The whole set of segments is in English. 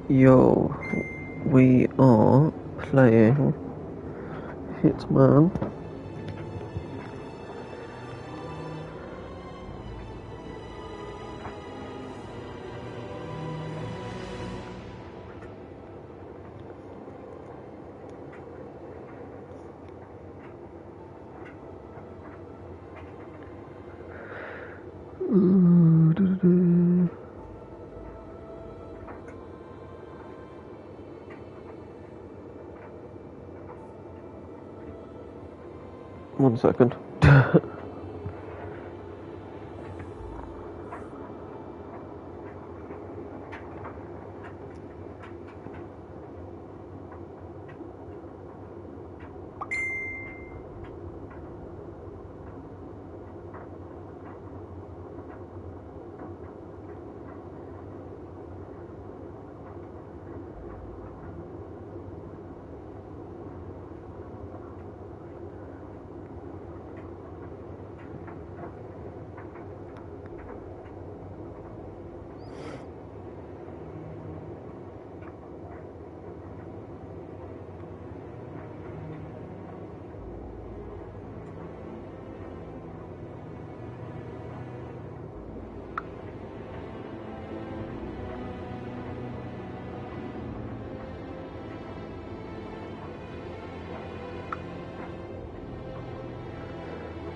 Yo, we are playing Hitman. One second.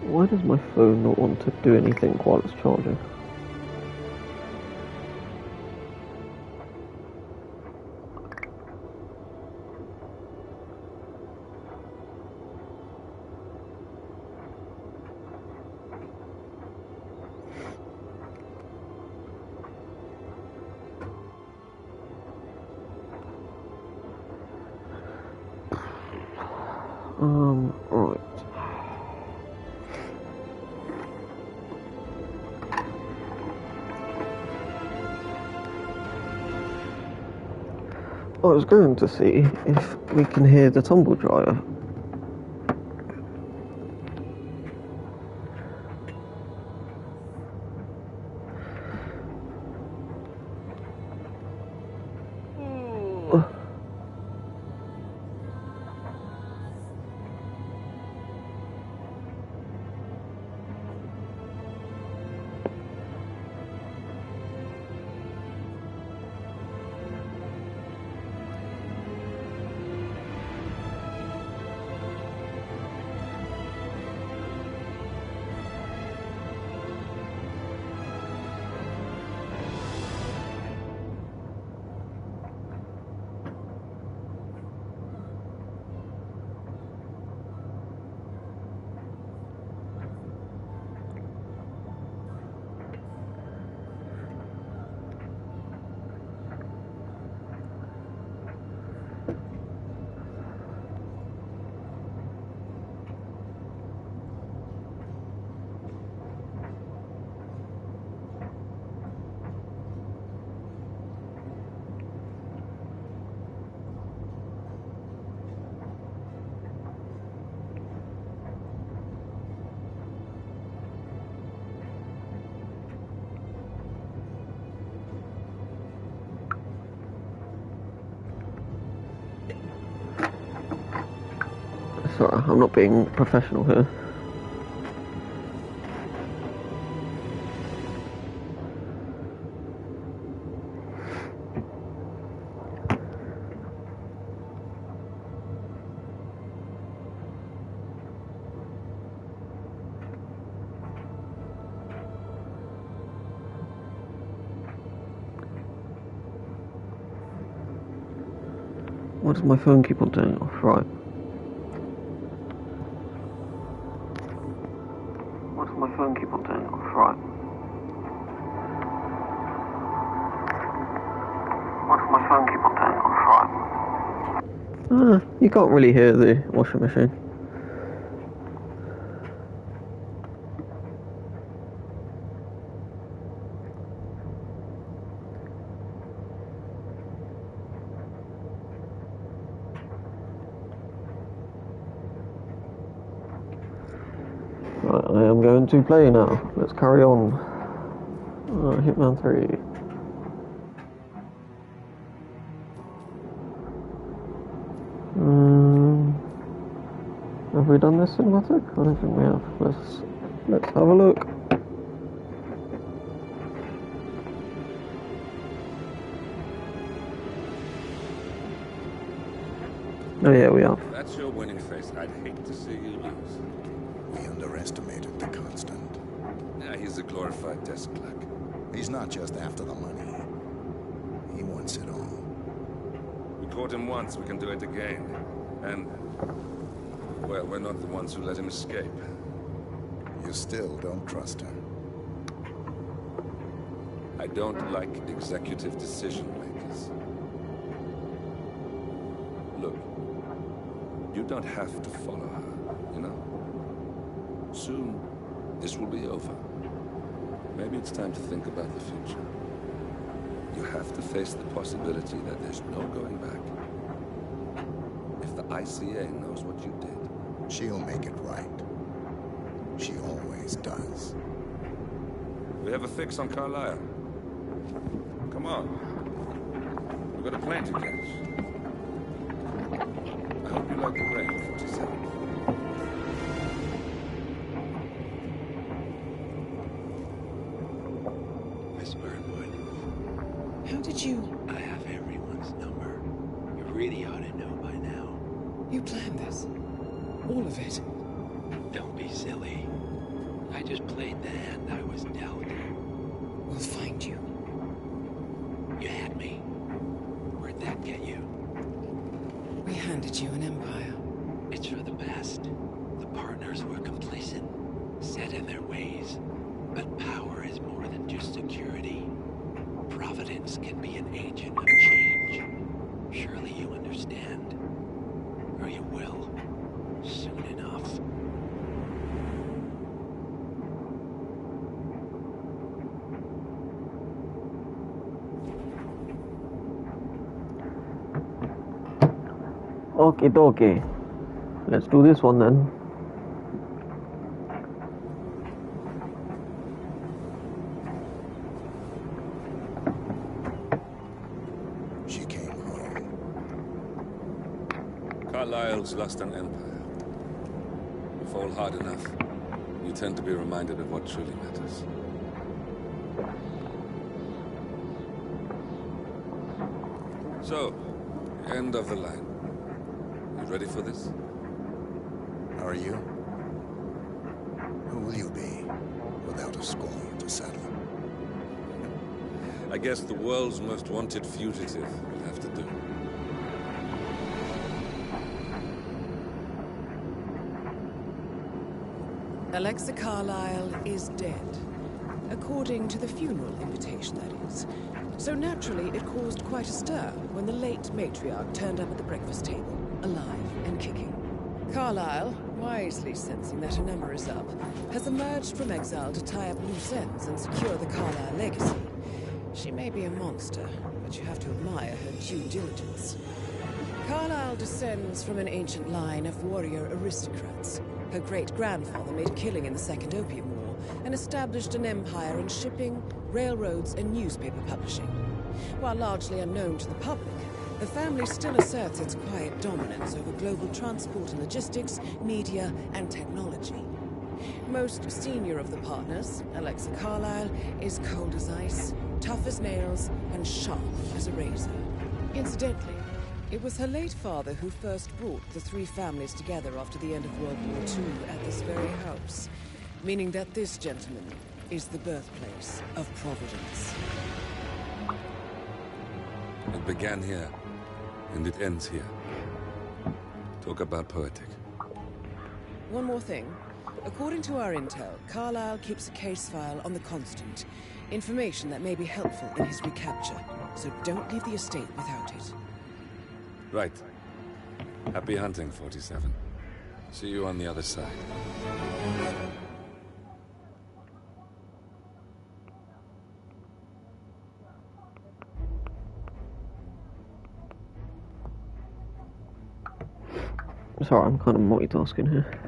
Why does my phone not want to do anything while it's charging? Right. I was going to see if we can hear the tumble dryer. Sorry, I'm not being professional here. Why does my phone keep on turning off? Right. Why does my phone keep on turning off? Right. Why does my phone keep on turning off? Right. You can't really hear the washing machine. Right, I am going to play now. Let's carry on. Hitman 3. we done this cinematic? I don't think we have. Let's have a look. Oh yeah, we are. If that's your winning face, I'd hate to see you lose. We underestimated the Constant. Yeah, he's a glorified desk clerk. He's not just after the money. He wants it all. We caught him once, we can do it again. And, well, we're not the ones who let him escape. You still don't trust him. I don't like executive decision makers. Look, you don't have to follow her, you know? Soon, this will be over. Maybe it's time to think about the future. You have to face the possibility that there's no going back. If the ICA knows what you did, She'll make it right. She always does. we have a fix on Carlisle. Come on. We've got a plane to catch. I hope you like the rain, 47. Miss Burnwood, How did you... I have everyone's number. You really ought to know by now. You planned this? All of it? Don't be silly. I just played the hand I was dealt. We'll find you. You had me. Where'd that get you? We handed you an empire. It's for the best. The partners were complacent, set in their ways. But power is more than just security. Providence can be an agent of change. Surely you understand. Or you will. Soon enough. Okay. Let's do this one then. She came home. Carlisle's lost an empire. You fall hard enough, you tend to be reminded of what truly matters. So, end of the line. You ready for this? Are you? Who will you be without a score to settle? I guess the world's most wanted fugitive will have to do. Alexa Carlisle is dead. According to the funeral invitation, that is. So naturally, it caused quite a stir when the late matriarch turned up at the breakfast table, alive and kicking. Carlisle, wisely sensing that her number is up, has emerged from exile to tie up loose ends and secure the Carlisle legacy. She may be a monster, but you have to admire her due diligence. Carlisle descends from an ancient line of warrior aristocrats. Her great-grandfather made a killing in the Second Opium War and established an empire in shipping, railroads, and newspaper publishing. While largely unknown to the public, the family still asserts its quiet dominance over global transport and logistics, media, and technology. Most senior of the partners, Alexa Carlisle, is cold as ice, tough as nails, and sharp as a razor. Incidentally, it was her late father who first brought the three families together after the end of World War II at this very house, meaning that this gentleman is the birthplace of Providence. It began here, and it ends here. Talk about poetic. One more thing. According to our intel, Carlisle keeps a case file on the Constant. Information that may be helpful in his recapture, so don't leave the estate without it. Right. Happy hunting, 47. See you on the other side. Sorry, I'm kind of multitasking here.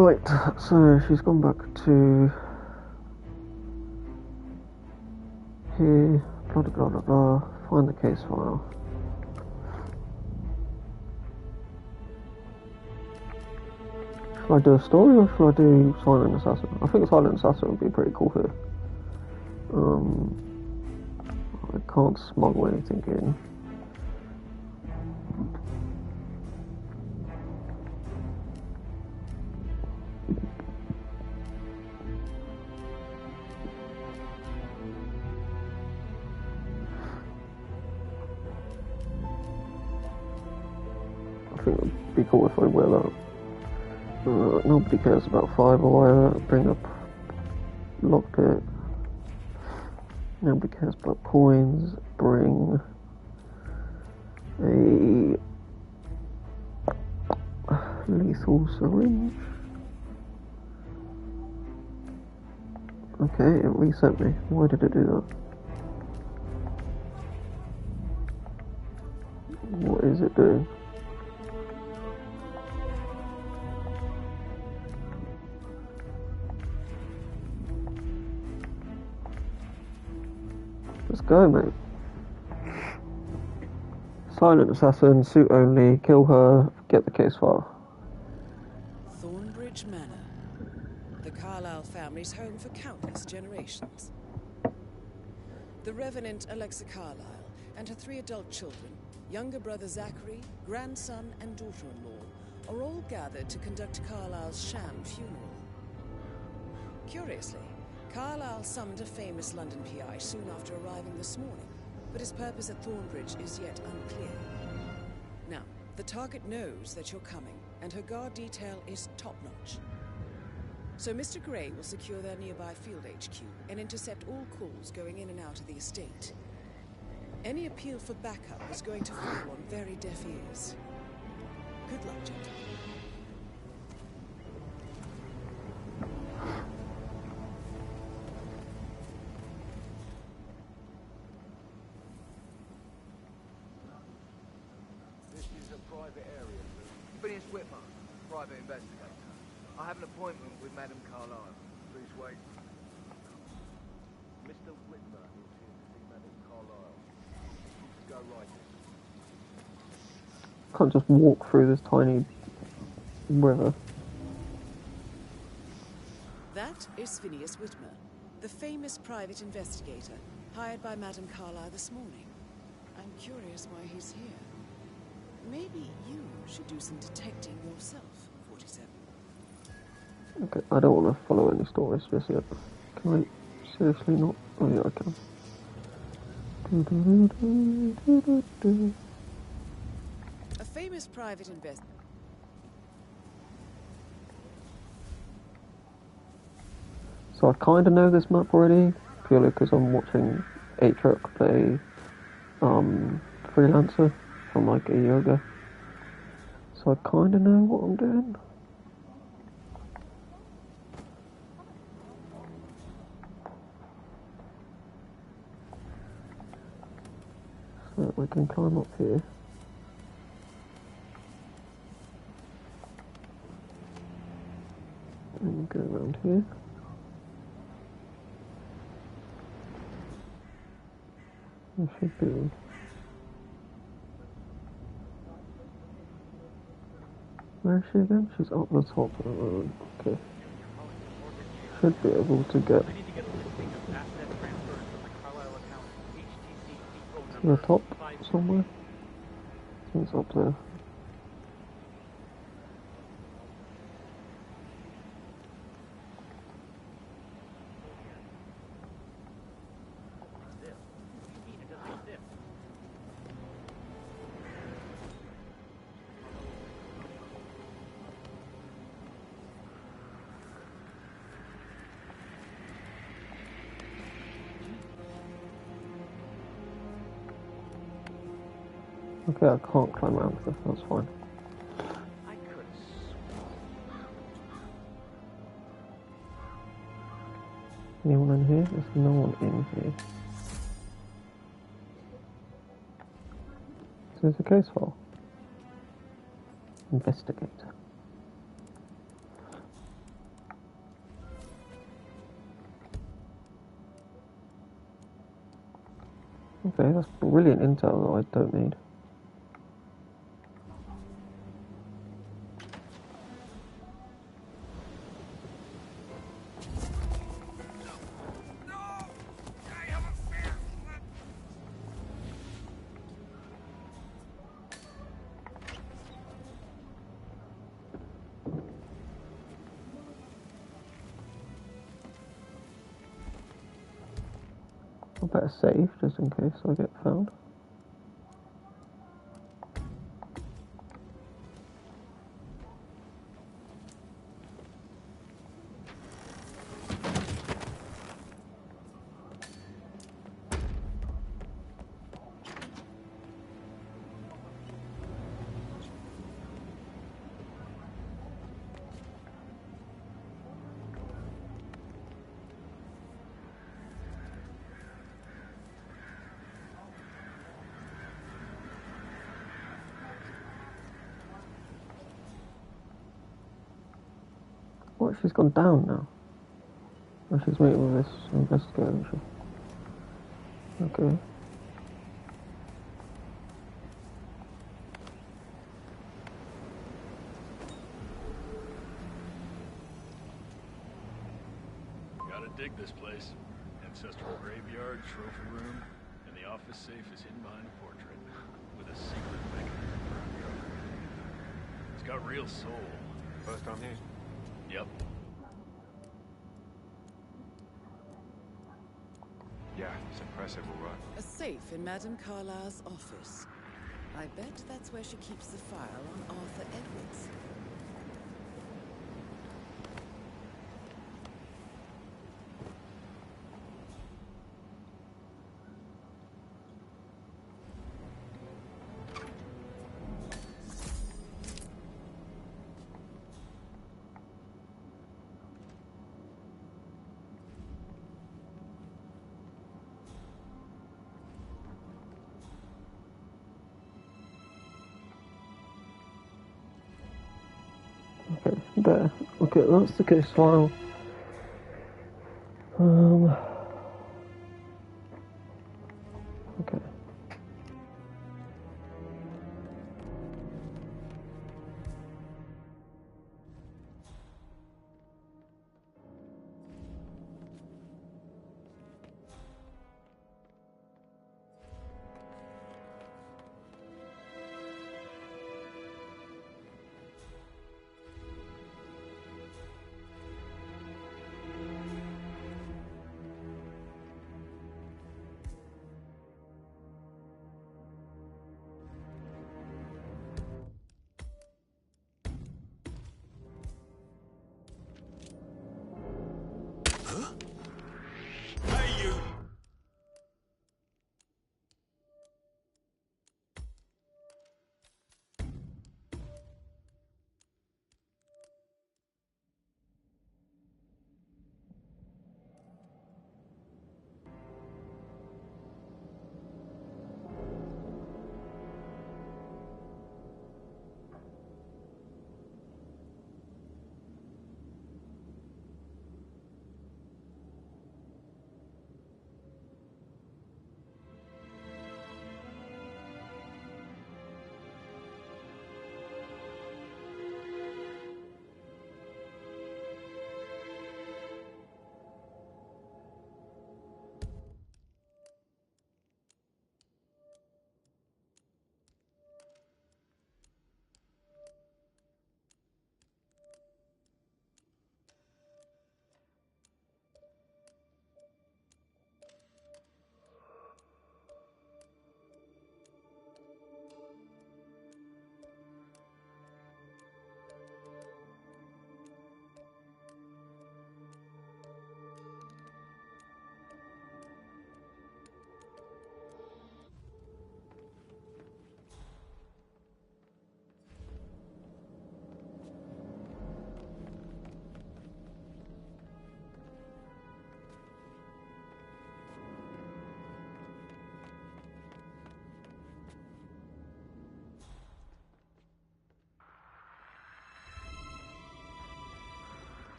Right, so she's gone back to here, blah blah blah blah blah, find the case file. Should I do a story or should I do Silent Assassin? I think Silent Assassin would be pretty cool here. I can't smuggle anything in. I think it would be cool if I wear that. Nobody cares about fiber wire. Bring up lockpick. Nobody cares about coins. Bring a lethal syringe. Okay, it reset me. Why did it do that? What is it doing? Let's go, mate. Silent Assassin, suit only, kill her, get the case file. Thornbridge Manor, the Carlyle family's home for countless generations. The Revenant Alexa Carlyle and her 3 adult children, younger brother Zachary, grandson and daughter-in-law, are all gathered to conduct Carlyle's sham funeral. Curiously, Carlyle summoned a famous London PI soon after arriving this morning, but his purpose at Thornbridge is yet unclear. Now, the target knows that you're coming, and her guard detail is top-notch. So Mr. Gray will secure their nearby field HQ and intercept all calls going in and out of the estate. Any appeal for backup is going to fall on very deaf ears. Good luck, gentlemen. Whitman, private investigator. I have an appointment with Madame Carlyle. Please wait. Mr. Whitman is here to see Madame Carlyle. Go right in. Can't just walk through this tiny river. That is Phineas Whitmer, the famous private investigator hired by Madame Carlyle this morning. I'm curious why he's here. Maybe you should do some detecting yourself, 47. Okay, I don't want to follow any stories just yet. Can I seriously not? Oh yeah, I can. A famous private investigator. So I kind of know this map already, purely because I'm watching A-Truck play Freelancer from like a year ago. So I kind of know what I'm doing. So we can climb up here. And go around here. It should be. Where is she again? She's up the top of the road. Okay. Should be able to get to the top somewhere. I think it's up there. Okay, I can't climb around this, that's fine. Anyone in here? There's no one in here. So there's a case file. Investigator. Okay, that's brilliant intel that I don't need. I better save just in case I get found. What, she's gone down now? Oh, she's meeting with this investigator, isn't she? Okay. Gotta dig this place. Ancestral graveyard, trophy room, and the office safe is hidden behind a portrait with a secret mechanism for uncovering. It's got real soul. First time here? Yep. Yeah, it's impressive, all right. A safe in Madame Carlyle's office. I bet that's where she keeps the file on Arthur Edwards. Okay, there. Okay, that's the case file. Okay.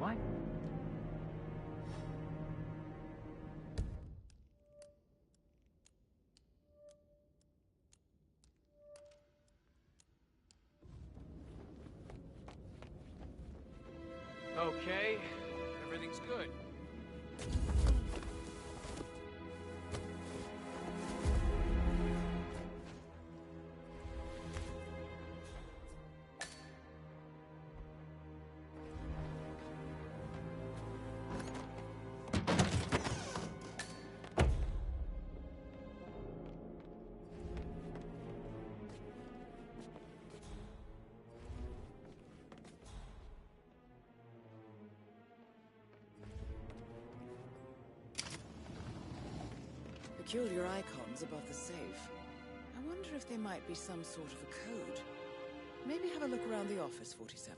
right? Okay, everything's good. Peculiar icons above the safe. I wonder if they might be some sort of a code. Maybe have a look around the office, 47.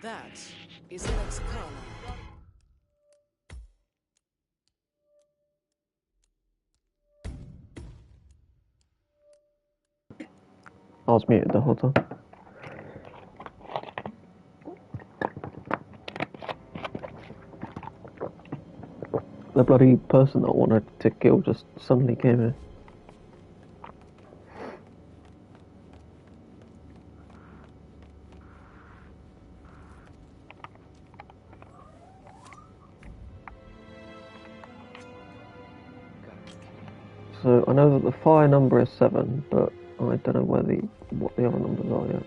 That is Alex Carlisle. I was muted the whole time. The bloody person that I wanted to kill just suddenly came in. So I know that the fire number is 7, but I don't know what the other numbers are yet.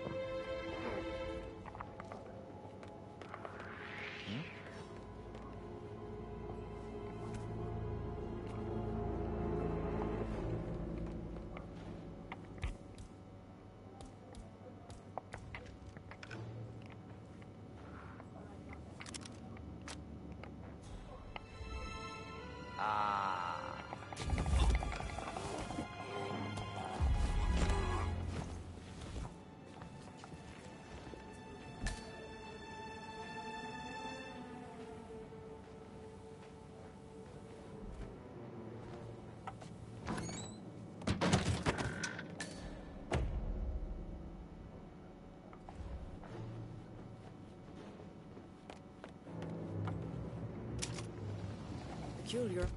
Peculiar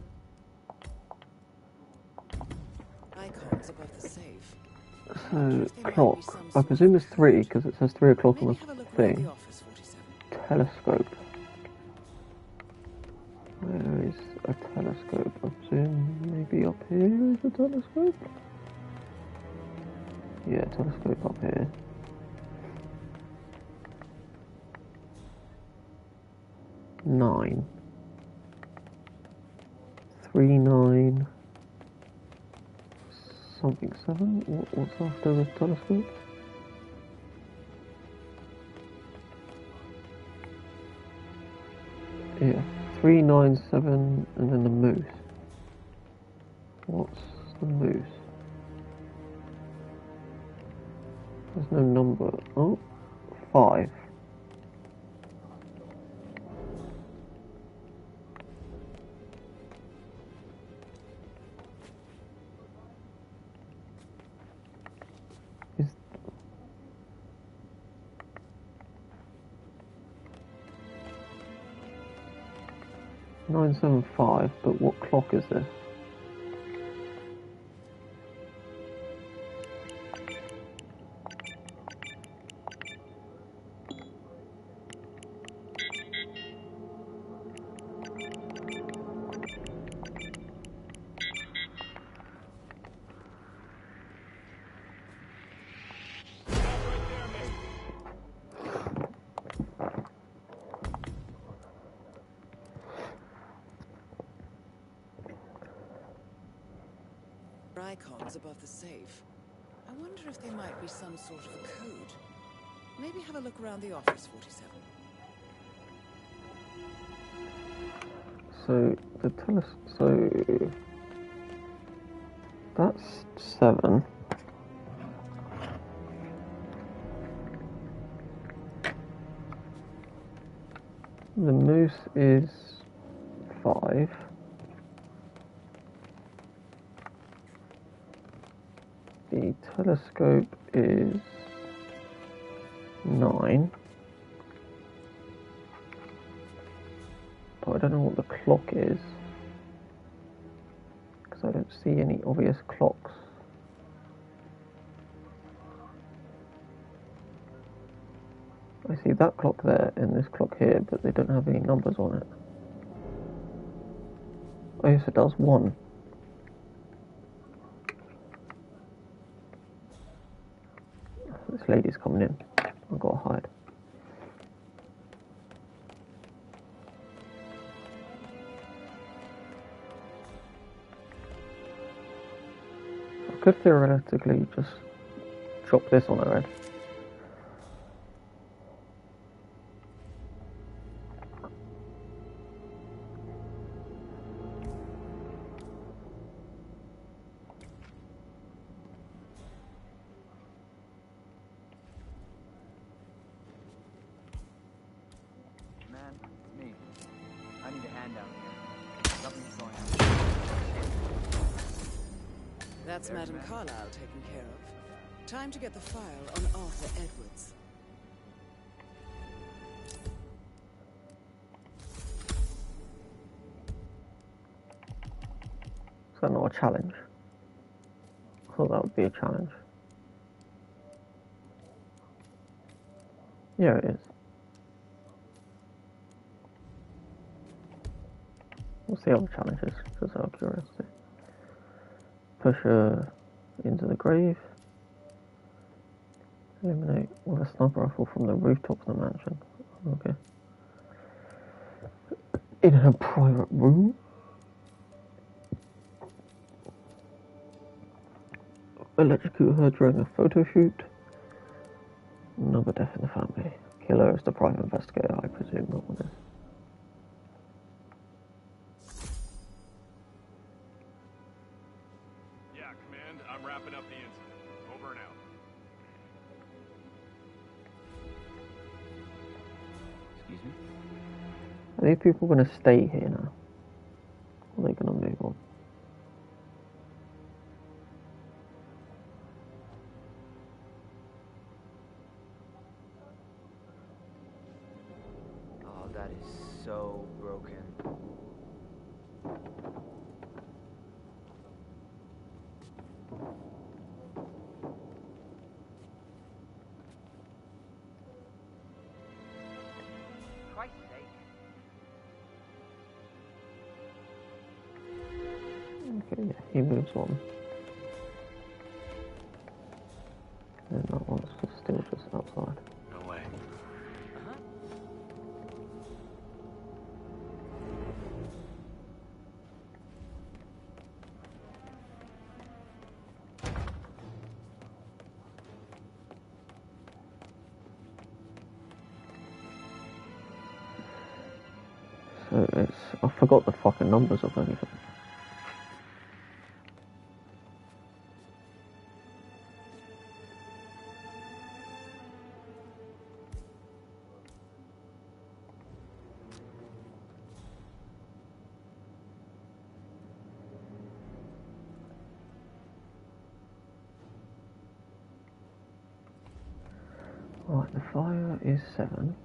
icons above the safe. So, clock. I presume it's 3, because it says 3 o'clock on Maybe the have a look around thing. the office, 47. Telescope. Where is a telescope? I presume maybe up here is a telescope? Yeah, telescope up here. 9. 3, 9. Something 7? What's after the telescope? Yeah, 3, 9, 7, and then the moose. What's the moose? There's no number. Oh, 5. Is 975, but what clock is this? icons above the safe. I wonder if they might be some sort of a code. Maybe have a look around the office, 47. So that's 7. The moose is 5. The telescope is 9. But I don't know what the clock is, because I don't see any obvious clocks. I see that clock there and this clock here, but they don't have any numbers on it. Oh yes, it does. 1. This lady's coming in. I've got to hide. I could theoretically just drop this on her head. Man, it's me. I need a hand down here. Something's going on. That's There's Madame Madame. Carlyle taken care of. Time to get the file on Arthur Edwards. Is that not a challenge? I thought that would be a challenge. Yeah, it is. What's the other challenges? Just out of curiosity. Push her into the grave. Eliminate with a sniper rifle from the rooftop of the mansion. Okay. In her private room. Electrocute her during a photo shoot. Another death in the family. Killer is the private investigator, I presume that one is. Yeah, Command, I'm wrapping up the incident. Over and out. Excuse me? Are these people going to stay here now? Or are they going to move on? Oh, that is so broken. Christ's sake. Okay, yeah, he moves on. And that one's just still just outside. No way. Uh-huh. So it's... I forgot the fucking numbers of everything. Right, the fire is 7.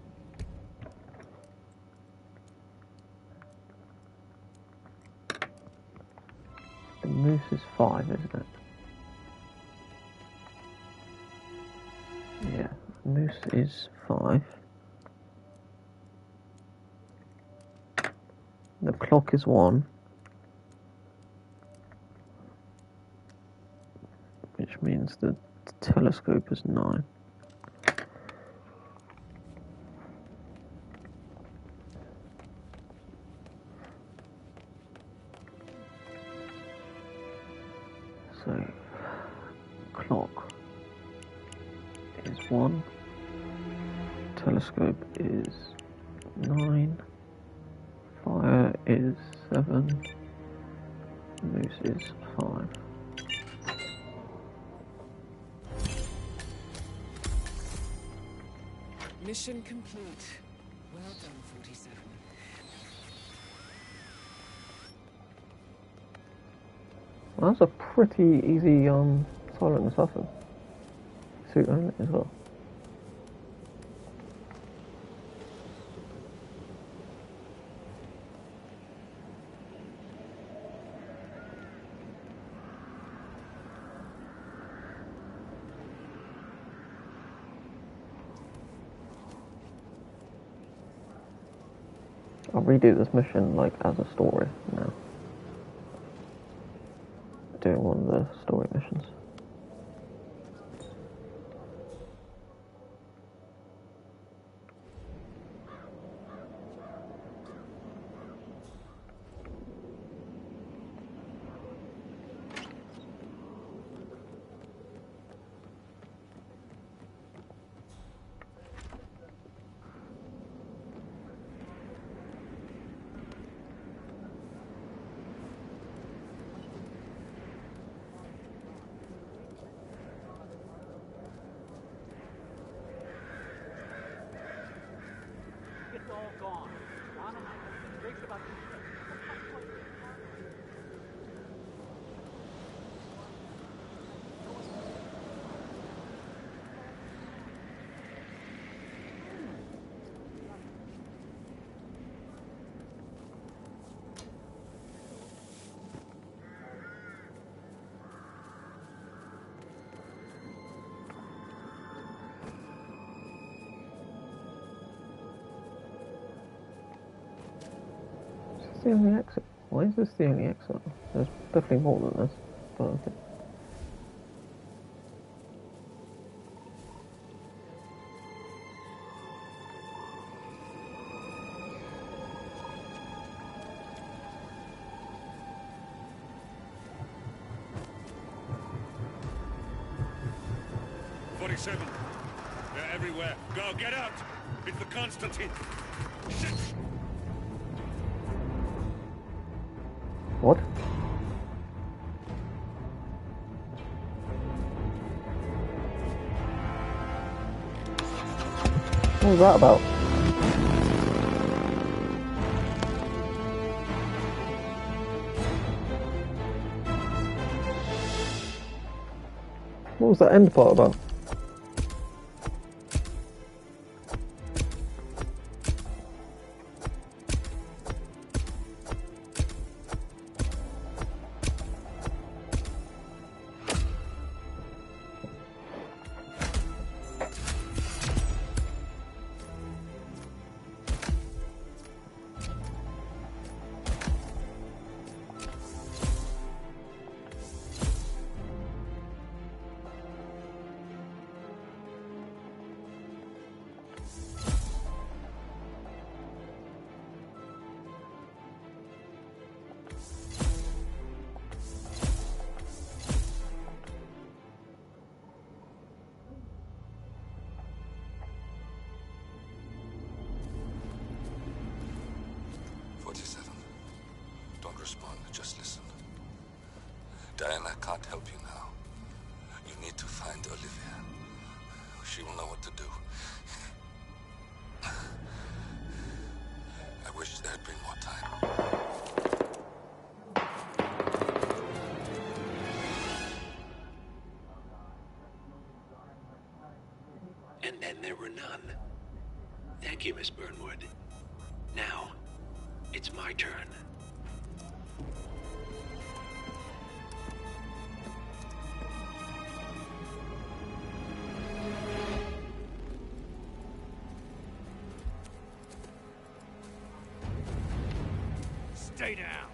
The moose is 5, isn't it? Yeah, moose is 5. The clock is 1. Which means the telescope is 9. save. Clock is 1. Telescope is 9. Fire is 7. Moose is 5. Mission complete. Well done, 47. Well, that's a pretty easy silent assassin suit only as well. I'll redo this mission like as a story now. Doing one of the story missions. It's all gone. Donna, breaks about this. The only exit? Why is this the only exit? There's definitely more than this, but okay. They're everywhere. Go, get out! It's the Constantine! Shit! What? What was that about? What was that end part about? Don't respond, just listen. Diana can't help you now. You need to find Olivia. She will know what to do. I wish there had been more time. And then there were none. Thank you, Miss Burnwood. Now, it's my turn. Stay down.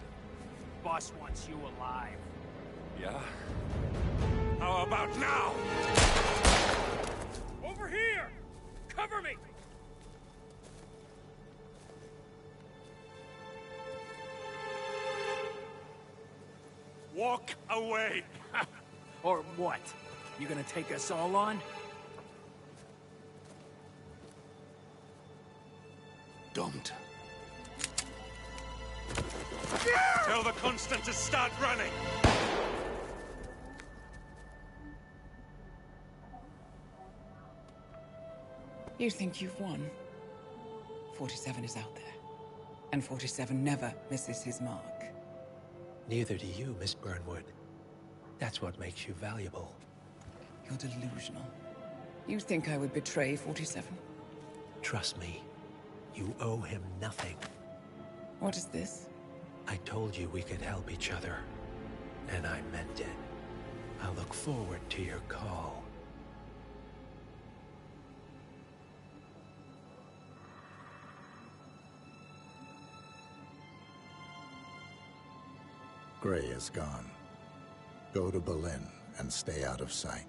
Boss wants you alive. Yeah? How about now? Over here! Cover me! Walk away! Or what? You gonna take us all on? Don't. Tell the Constant to start running! You think you've won? 47 is out there. And 47 never misses his mark. Neither do you, Miss Burnwood. That's what makes you valuable. You're delusional. You think I would betray 47? Trust me, you owe him nothing. What is this? I told you we could help each other, and I meant it. I'll look forward to your call. Gray is gone. Go to Berlin and stay out of sight.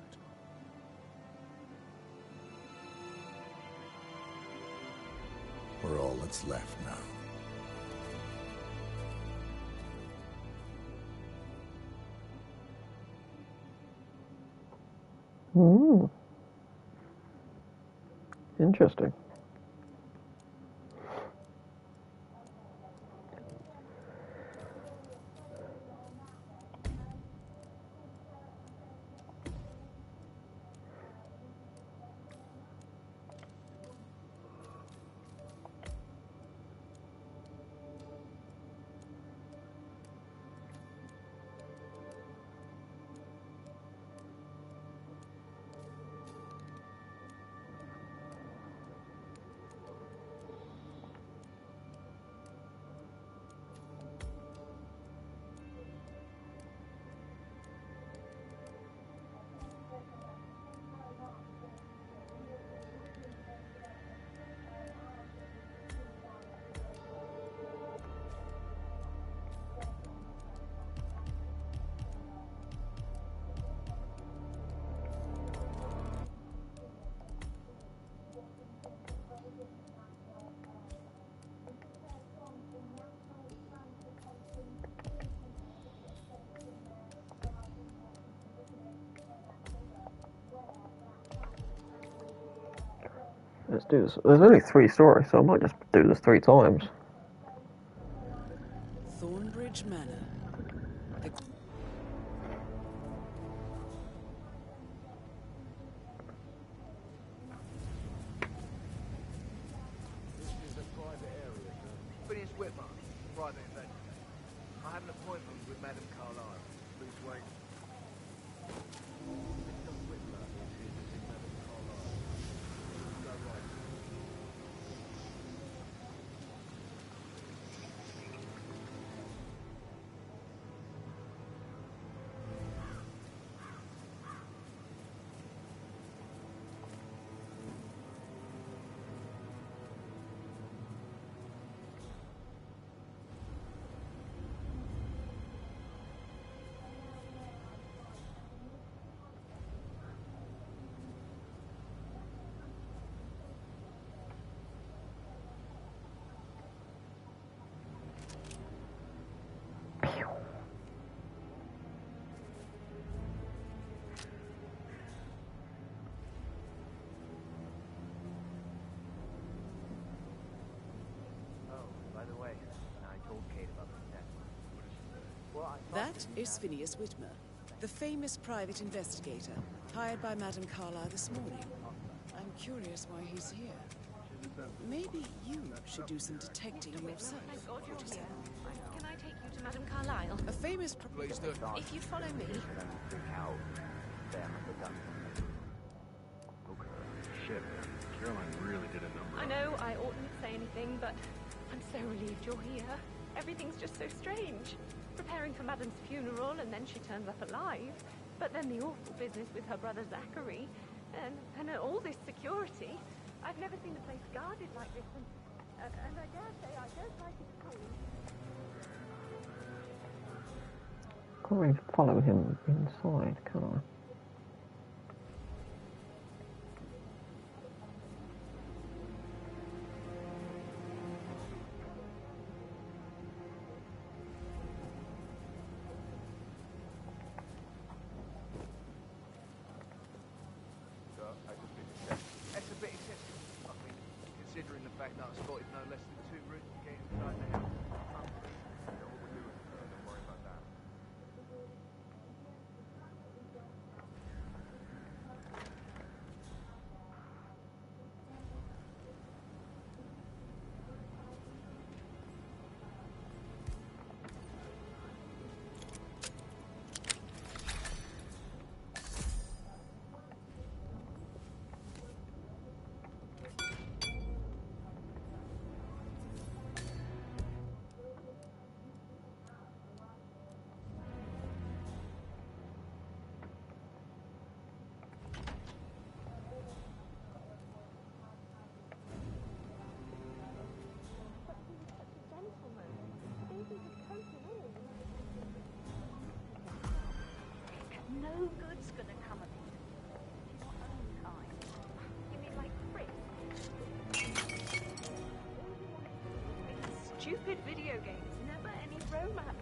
We're all that's left now. Interesting. Let's do this. There's only 3 stories, so I might just do this 3 times. Thornbridge Manor. This is a private area, sir. Phineas Whitman, private investigator. I have an appointment with Madame Carlyle. Please wait. Mr. Whitman is here to see Madame Carlyle. Go right. That is Phineas Whitmer, the famous private investigator, hired by Madame Carlyle this morning. I'm curious why he's here. Maybe you should do some detecting yourself. Thank God you're here. Can I take you to Madame Carlyle? A famous... Please do. If you follow me... Shit, Caroline really did a number. I know I oughtn't say anything, but I'm so relieved you're here. Everything's just so strange. Preparing for Madame's funeral, and then she turns up alive. But then the awful business with her brother Zachary, and all this security. I've never seen the place guarded like this, and I dare say I don't like it at all. Can't really follow him inside, can I? no good's gonna come of it. Your own kind. You mean like Chris? Stupid video games, never any romance.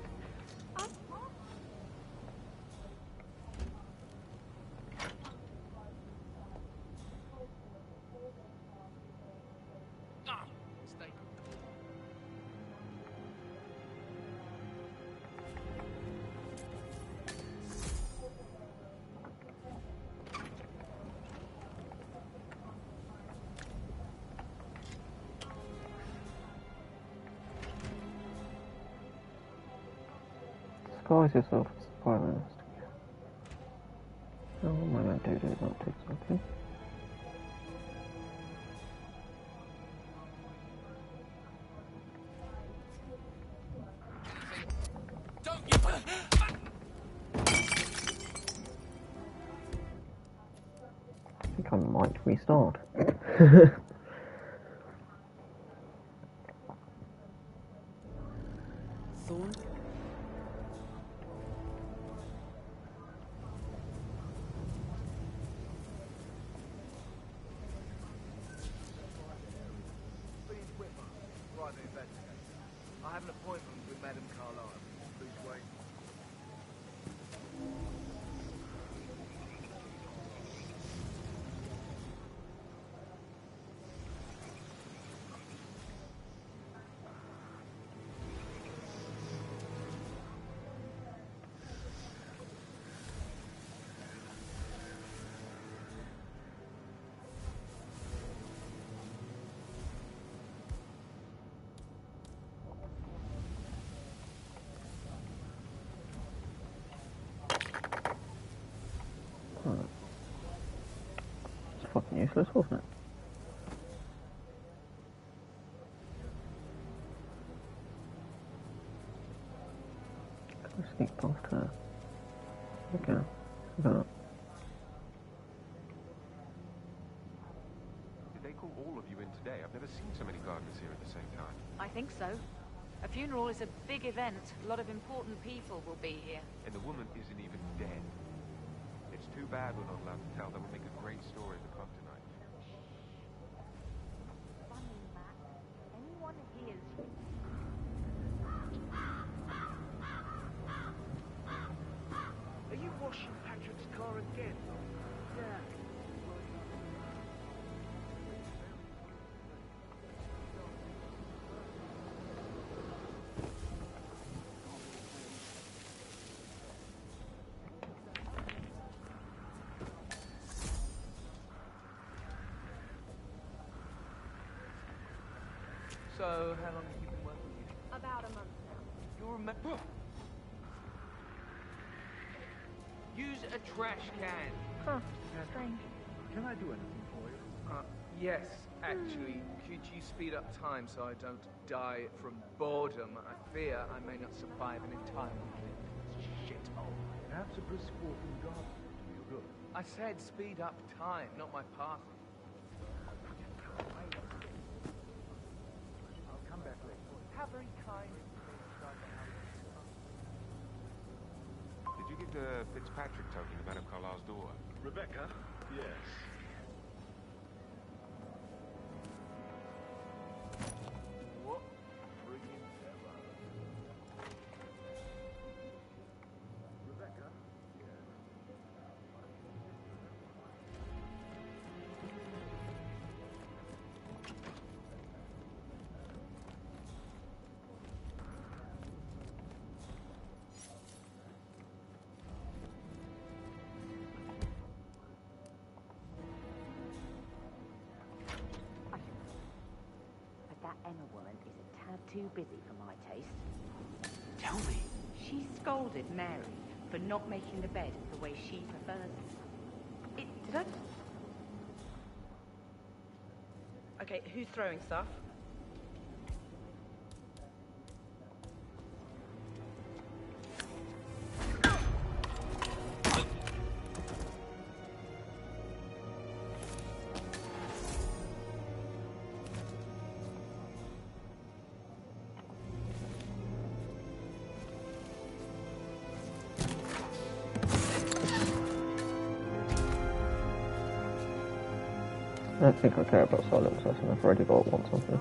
Disguise yourself as a prime minister. Oh, my man dude is not exactly. I think I might restart. Thorn? Finish Whitman, private investigator. I have an appointment with Madame Carlyle. Please wait. It's fucking useless, wasn't it? Can I sneak past her? Okay. But Did they call all of you in today? I've never seen so many gardeners here at the same time. I think so. A funeral is a big event. A lot of important people will be here. And the woman isn't even dead. It's too bad we're not allowed to tell. That would make a great story at the club tonight. Funny, Matt. Anyone hears you. Are you washing Patrick's car again? Yeah. So, how long have you been working here? About a month now. You're a Use a trash can. Huh. Strange. Can I do anything for you? Yes, actually. Could you speed up time so I don't die from boredom? I fear I may not survive an entire weekend. Shithole. Perhaps a brisk walk in the garden would do you good. I said speed up time, not my party. I'll come back later. How very kind. Did you give the Fitzpatrick token to Madame Carlyle's daughter? Rebecca? Yes. What friggin' ever. Rebecca? Yes. But that Emma woman is a tad too busy for my taste. Tell me. She scolded Mary for not making the bed the way she prefers it. Did I? Okay, who's throwing stuff? I don't think I care about silent assassin. I've already got one something.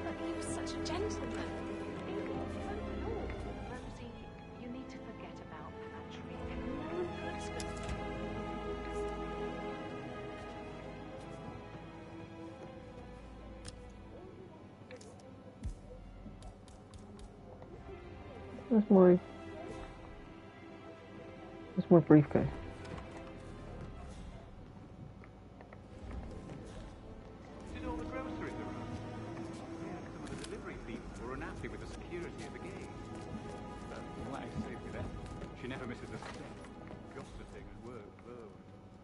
But he was such a gentleman. Rosie, you need to forget about Patrick. No good's gonna Where's my briefcase? Did all the groceries arrive? Yeah, some of the delivery people were unhappy with the security of the gate. But what I say with that, she never misses a step. Gossiping at work, though.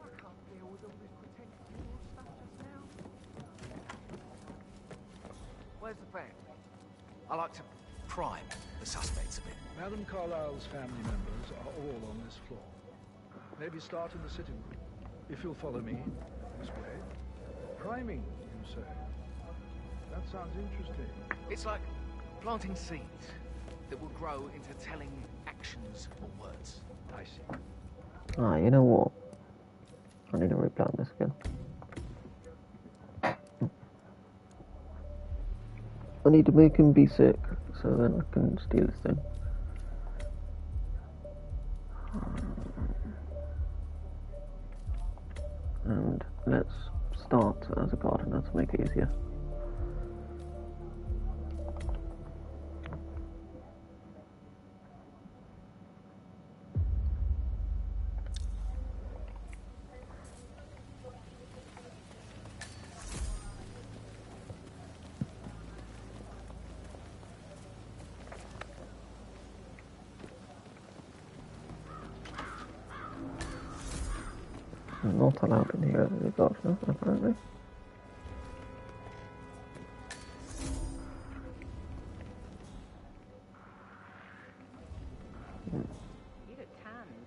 I can't deal with all this protective stuff just now. Where's the van? I like to prime the suspects a bit. Madam Carlyle's family members are all on this floor. Maybe start in the sitting room. If you'll follow me this way. Priming, you say? That sounds interesting. It's like planting seeds that will grow into telling actions or words. I see. Ah, you know what? I need to replan this again. I need to make him be sick, so then I can steal his thing. And let's start as a gardener to make it easier. I'm not allowed in here as a gardener, apparently. You look tanned.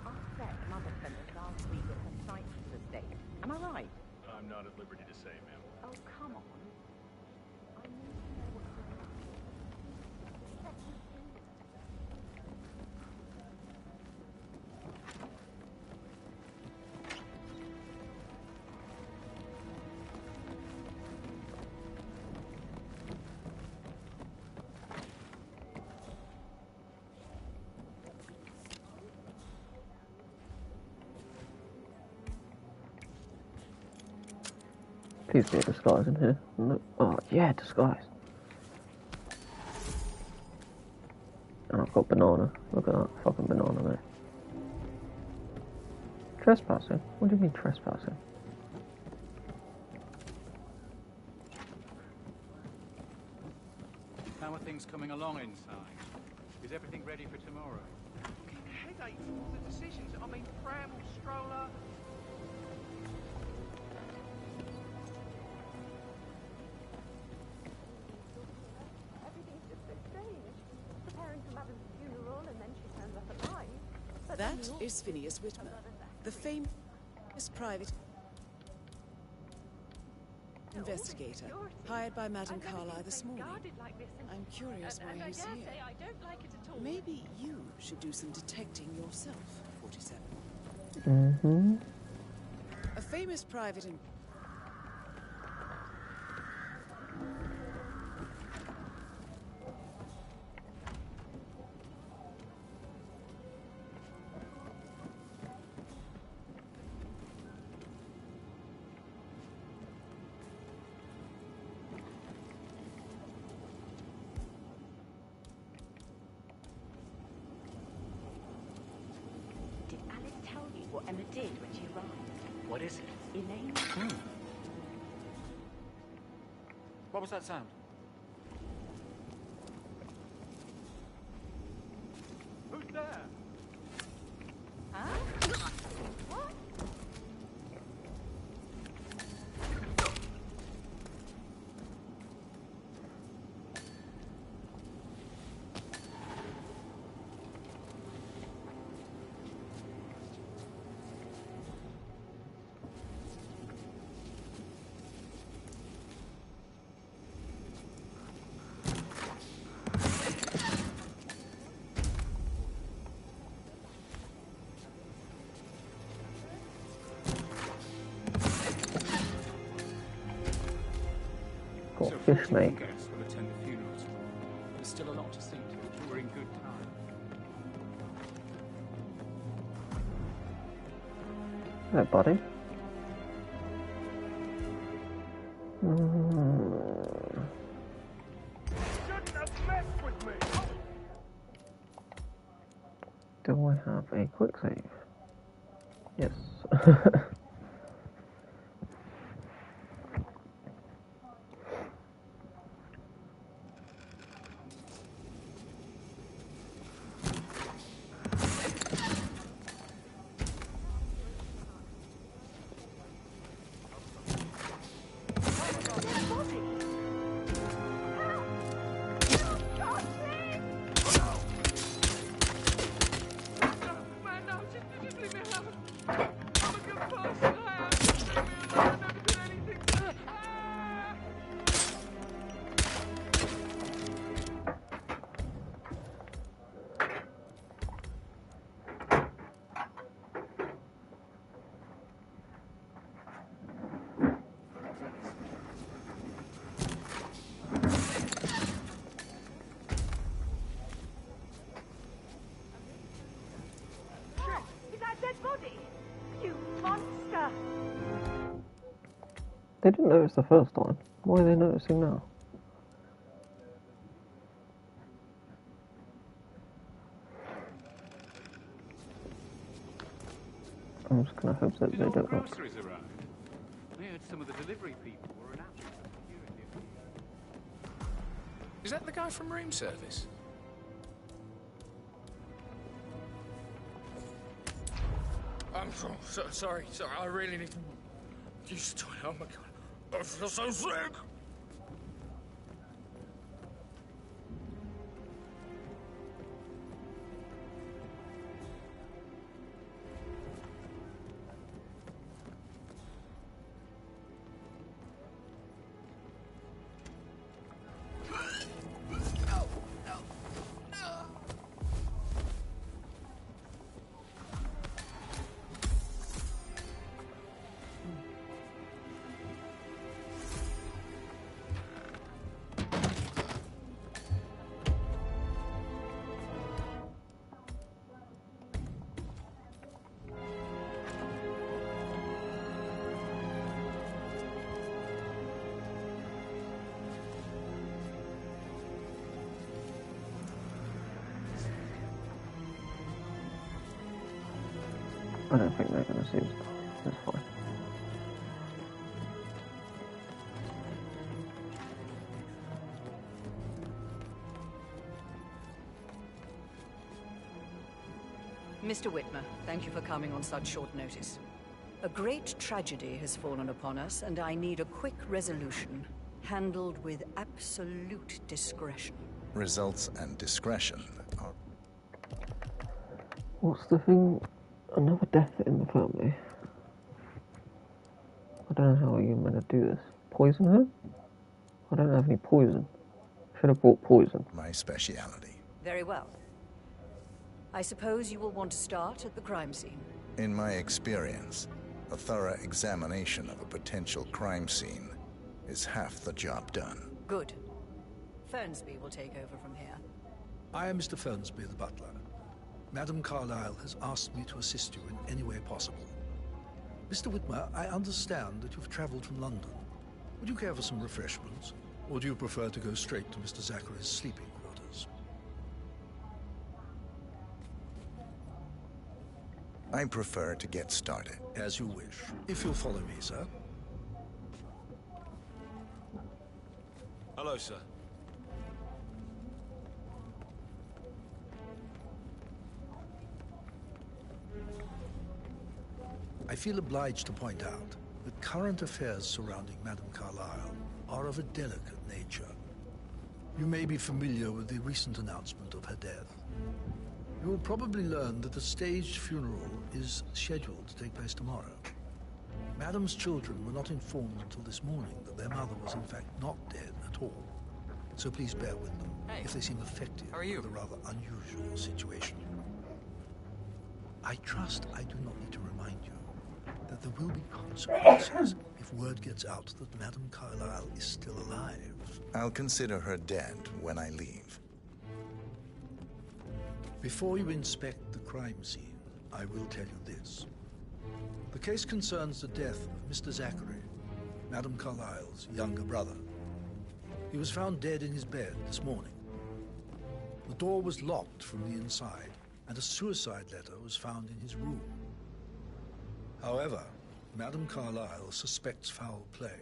I bet Mother spent the last week at her Cyprus estate. Am I right? I'm not at liberty to say, ma'am. Oh, come on. I need to know what's going on. Please be a disguise in here. No. Oh, yeah, disguise. And I've got banana. Look at that fucking banana there. Trespassing? What do you mean trespassing? How are things coming along inside? Is everything ready for tomorrow? Headache from all the decisions. I mean, pram or stroller. Everything's just so strange. Preparing for Madam's funeral and then she turns up alive. But That is Phineas Whitmer, the famous private investigator hired by Madame Carlyle this morning. I'm curious why he's here. I don't like it at all. Maybe you should do some detecting yourself, 47. Mm-hmm. A famous private Did Alice tell you what Emma did when she arrived? What is it? Elaine? What was that sound? Who's there? Huh? What? fish, mate. Guests will attend the funerals. There's still a lot to see to. We're in good time. Hey, buddy. Do I have a quick save? Yes. They didn't notice the first time. Why are they noticing now? I'm just gonna hope that they don't look. Groceries around. I heard some of the delivery people were an absolute security. Is that the guy from room service? I'm sorry, I really need to use the toilet. Oh my god, I feel so sick. I don't think they're going to see us. That's fine. Mr. Whitmer, thank you for coming on such short notice. A great tragedy has fallen upon us, and I need a quick resolution, handled with absolute discretion. Results and discretion are... What's the thing? Another death in the family. I don't know how you're meant to do this. Poison her? I don't have any poison. Should have brought poison. My speciality. Very well. I suppose you will want to start at the crime scene. In my experience, a thorough examination of a potential crime scene is half the job done. Good. Fernsby will take over from here. I am Mr. Fernsby, the butler. Madam Carlyle has asked me to assist you in any way possible. Mr. Whitmer, I understand that you've traveled from London. Would you care for some refreshments? Or do you prefer to go straight to Mr. Zachary's sleeping quarters? I prefer to get started. As you wish. If you'll follow me, sir. Hello, sir. I feel obliged to point out that current affairs surrounding Madame Carlyle are of a delicate nature. You may be familiar with the recent announcement of her death. You will probably learn that a staged funeral is scheduled to take place tomorrow. Madame's children were not informed until this morning that their mother was in fact not dead at all. So please bear with them if they seem affected by the rather unusual situation. I trust I do not need to remind you that there will be consequences if if word gets out that Madame Carlyle is still alive. I'll consider her dead when I leave. Before you inspect the crime scene, I will tell you this. The case concerns the death of Mr. Zachary, Madame Carlyle's younger brother. He was found dead in his bed this morning. The door was locked from the inside, and a suicide letter was found in his room. However, Madame Carlyle suspects foul play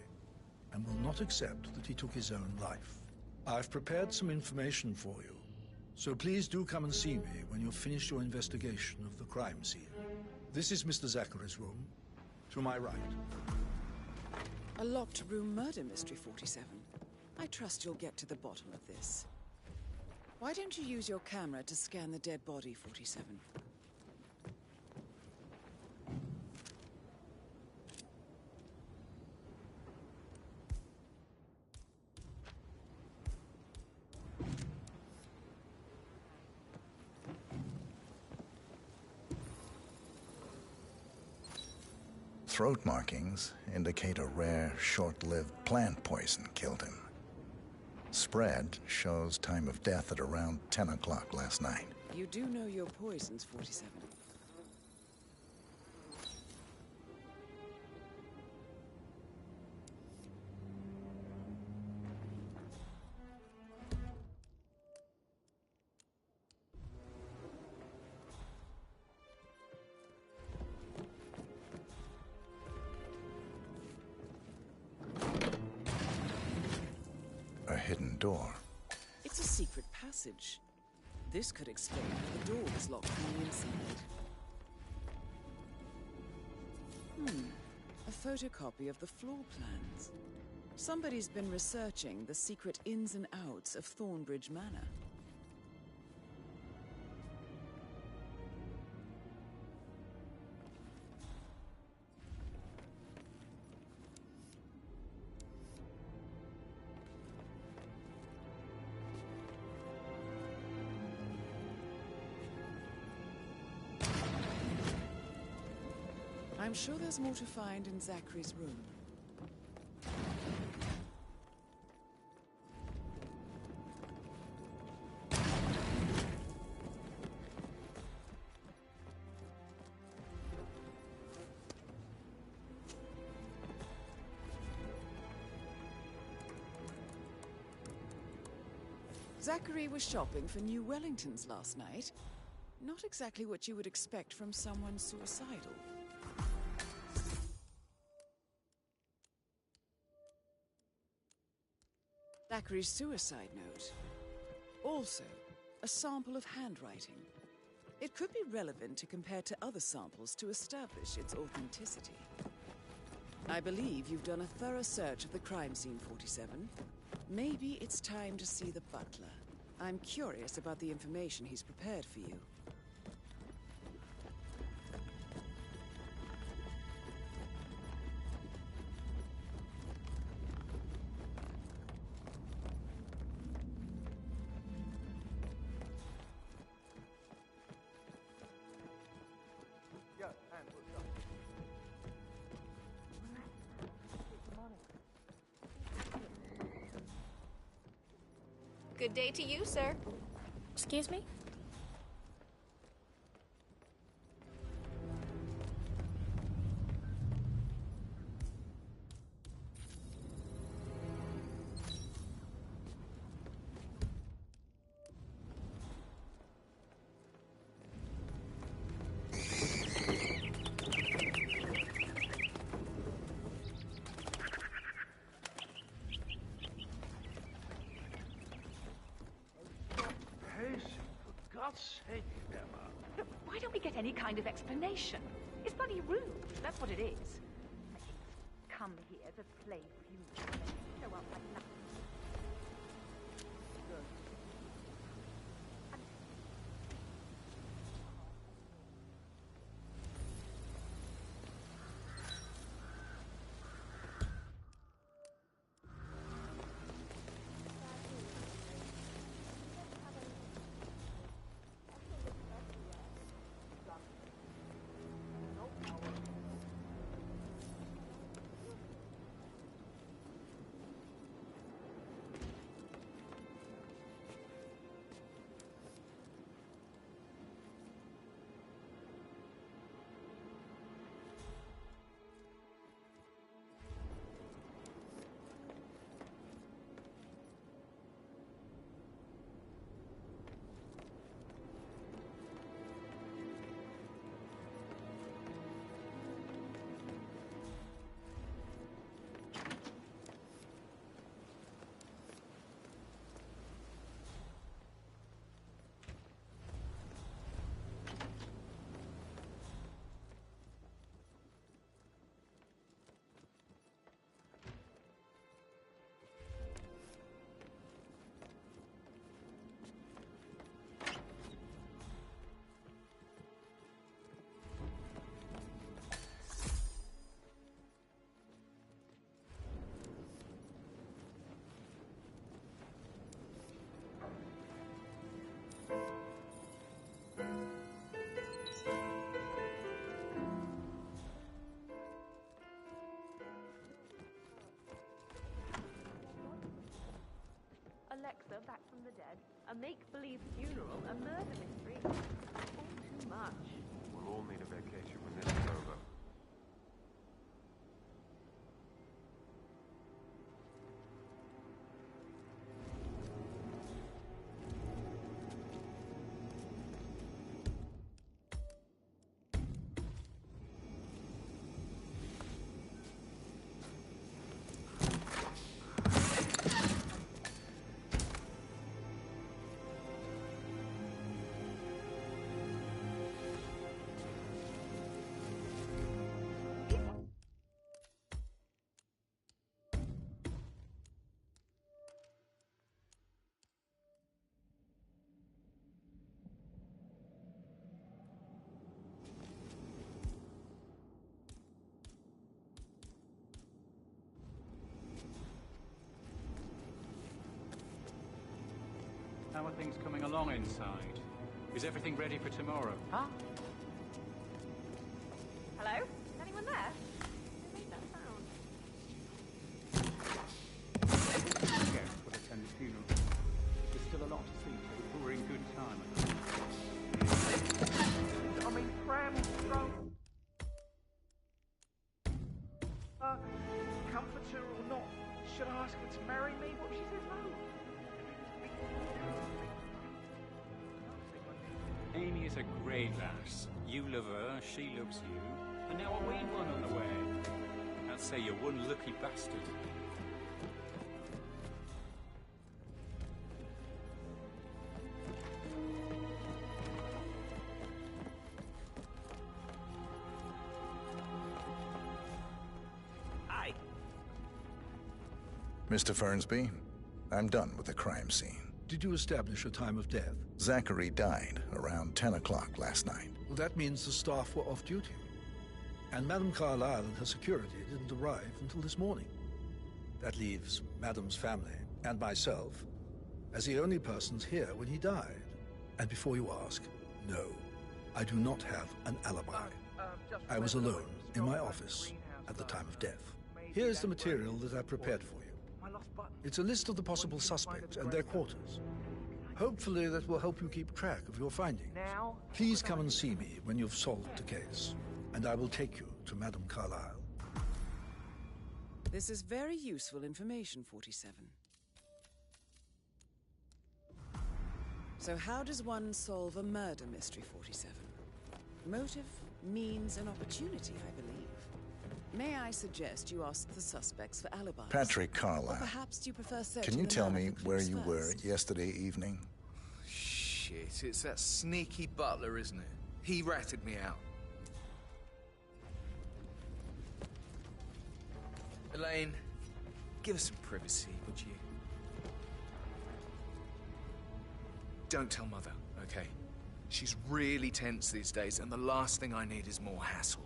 and will not accept that he took his own life. I've prepared some information for you, so please do come and see me when you've finished your investigation of the crime scene. This is Mr. Zachary's room, to my right. A locked room murder mystery, 47. I trust you'll get to the bottom of this. Why don't you use your camera to scan the dead body, 47? Throat markings indicate a rare, short-lived plant poison killed him. Spread shows time of death at around 10 o'clock last night. You do know your poisons, 47. A hidden door. It's a secret passage. This could explain how the door was locked from the inside. A photocopy of the floor plans. Somebody's been researching the secret ins and outs of Thornbridge Manor. I'm sure there's more to find in Zachary's room. Zachary was shopping for new Wellingtons last night. Not exactly what you would expect from someone suicidal. Zachary's suicide note. Also, a sample of handwriting. It could be relevant to compare to other samples to establish its authenticity. I believe you've done a thorough search of the crime scene, 47. Maybe it's time to see the butler. I'm curious about the information he's prepared for you. Good day to you, sir. Excuse me? Why don't we get any kind of explanation? It's bloody rude, that's what it is. Come here to play future and show up like nothing. back from the dead, a make-believe funeral, a murder mystery. All too much. We'll all need a vacation when this is over. How are things coming along inside? Is everything ready for tomorrow? Huh? Hello? Is anyone there? Who made that sound? Guests will attend the funeral. There's still a lot to see to, but we're in good time. I mean, Pram, Throne... comforter or not, should I ask her to marry me? What if she says no? Amy is a great lass. You love her, she loves you, and now a wee one on the way. I'd say you're one lucky bastard. Hi. Mr. Fernsby, I'm done with the crime scene. Did you establish a time of death? Zachary died around 10 o'clock last night. Well, that means the staff were off duty. And Madame Carlyle and her security didn't arrive until this morning. That leaves Madame's family and myself as the only persons here when he died. And before you ask, no, I do not have an alibi. I was alone in my office at the time of death. Here's the material that I prepared for you. It's a list of the possible suspects and their quarters. Hopefully that will help you keep track of your findings. Please come and see me when you've solved the case, and I will take you to Madame Carlyle. This is very useful information, 47. So how does one solve a murder mystery, 47? Motive, means, and opportunity, I believe. May I suggest you ask the suspects for alibis? Patrick Carlyle. Or perhaps you prefer searching Can you the tell nerve me of where clues you were first? yesterday evening? Shit, it's that sneaky butler, isn't it? He ratted me out. Elaine, give us some privacy, would you? Don't tell Mother, okay? She's really tense these days, and the last thing I need is more hassle.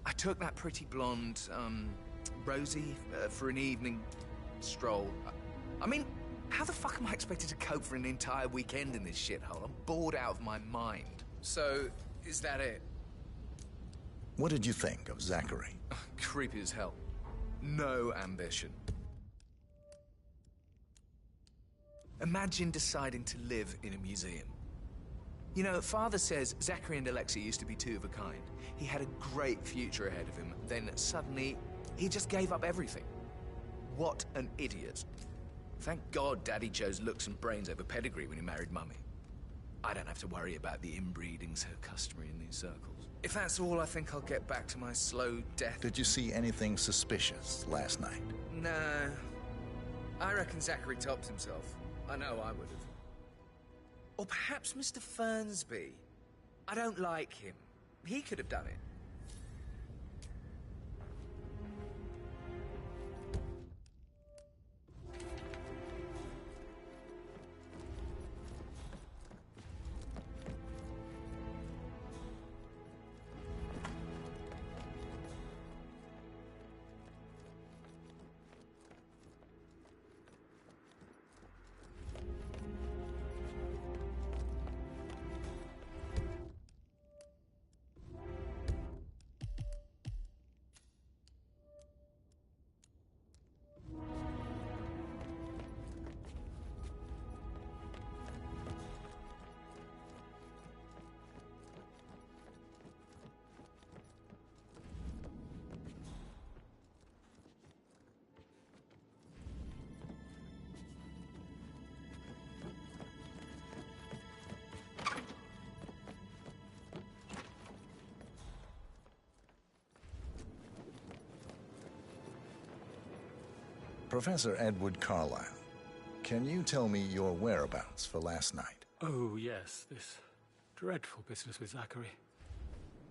I took that pretty blonde, Rosie, for an evening stroll. I mean, how the fuck am I expected to cope for an entire weekend in this shithole? I'm bored out of my mind. So, is that it? What did you think of Zachary? Creepy as hell. No ambition. Imagine deciding to live in a museum. You know, Father says Zachary and Alexia used to be two of a kind. He had a great future ahead of him. Then suddenly, he just gave up everything. What an idiot. Thank God Daddy chose looks and brains over pedigree when he married Mummy. I don't have to worry about the inbreeding so customary in these circles. If that's all, I think I'll get back to my slow death. Did you see anything suspicious last night? No. I reckon Zachary tops himself. I know I would have. Or perhaps Mr. Fernsby. I don't like him. He could have done it. Professor Edward Carlyle, can you tell me your whereabouts for last night? Oh, yes, this dreadful business with Zachary.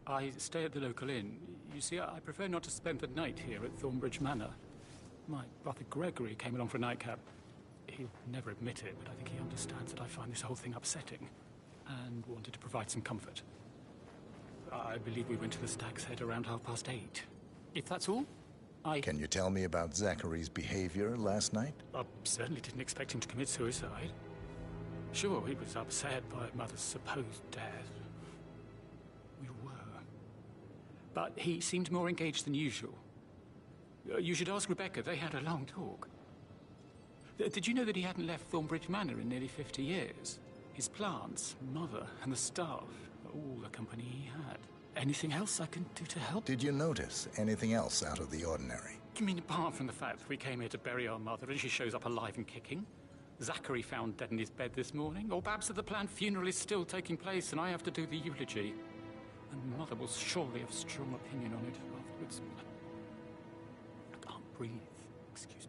I stay at the local inn. You see, I prefer not to spend the night here at Thornbridge Manor. My brother Gregory came along for a nightcap. He'll never admit it, but I think he understands that I find this whole thing upsetting and wanted to provide some comfort. I believe we went to the Stag's Head around 8:30. If that's all, Can you tell me about Zachary's behavior last night? I certainly didn't expect him to commit suicide. Sure, he was upset by Mother's supposed death. We were. But he seemed more engaged than usual. You should ask Rebecca. They had a long talk. Did you know that he hadn't left Thornbridge Manor in nearly 50 years? His plants, Mother, and the staff, all the company he had. Anything else I can do to help? Did you notice anything else out of the ordinary? You mean apart from the fact that we came here to bury our mother and she shows up alive and kicking? Zachary found dead in his bed this morning? Or perhaps that the planned funeral is still taking place and I have to do the eulogy? And Mother will surely have a strong opinion on it afterwards. I can't breathe. Excuse me.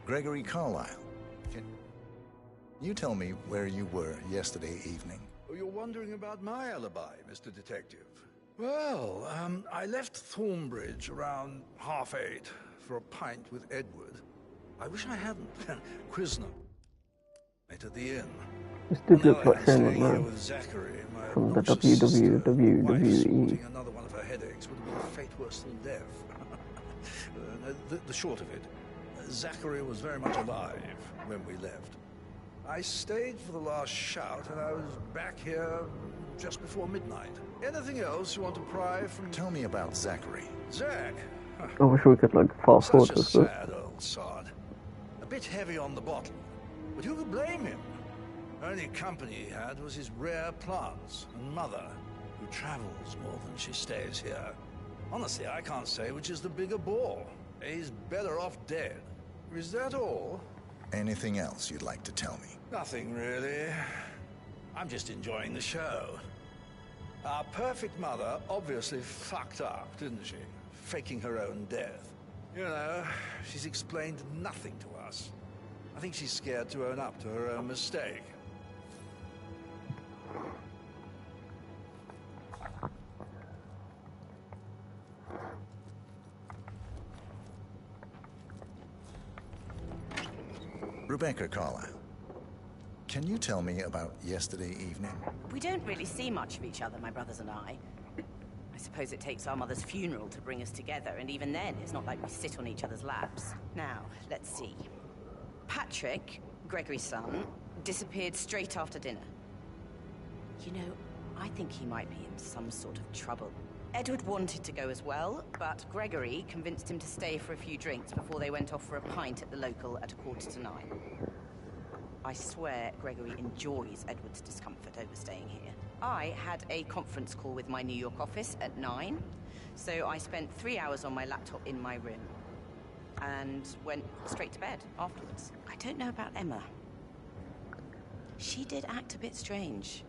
Gregory Carlyle, can you tell me where you were yesterday evening? Oh, you're wondering about my alibi, Mr. Detective. Well, I left Thornbridge around 8:30 for a pint with Edward. I wish I hadn't. Quizner. Right at the inn. This did look Now like I'm Shane staying here McMahon with Zachary, my from the obnoxious sister. Wife WWE. sporting another one of her headaches would have been a fate worse than death. The short of it, Zachary was very much alive when we left. I stayed for the last shout, and I was back here just before midnight. Anything else you want to pry from? Tell me about Zachary. Zach? I wish we could like fast forward Such a this bit. sad old sod. A bit heavy on the bottle, but who could blame him? Only company he had was his rare plants and Mother, who travels more than she stays here. Honestly, I can't say which is the bigger bore. He's better off dead. Is that all? Anything else you'd like to tell me? Nothing really. I'm just enjoying the show. Our perfect mother obviously fucked up, didn't she? Faking her own death. You know, she's explained nothing to us. I think she's scared to own up to her own mistake. Rebecca Carlyle, can you tell me about yesterday evening? We don't really see much of each other, my brothers and I. I suppose it takes our mother's funeral to bring us together, and even then, it's not like we sit on each other's laps. Now, let's see. Patrick, Gregory's son, disappeared straight after dinner. You know, I think he might be in some sort of trouble. Edward wanted to go as well, but Gregory convinced him to stay for a few drinks before they went off for a pint at the local at 9:15. I swear Gregory enjoys Edward's discomfort over staying here. I had a conference call with my New York office at 9, so I spent 3 hours on my laptop in my room and went straight to bed afterwards. I don't know about Emma. She did act a bit strange.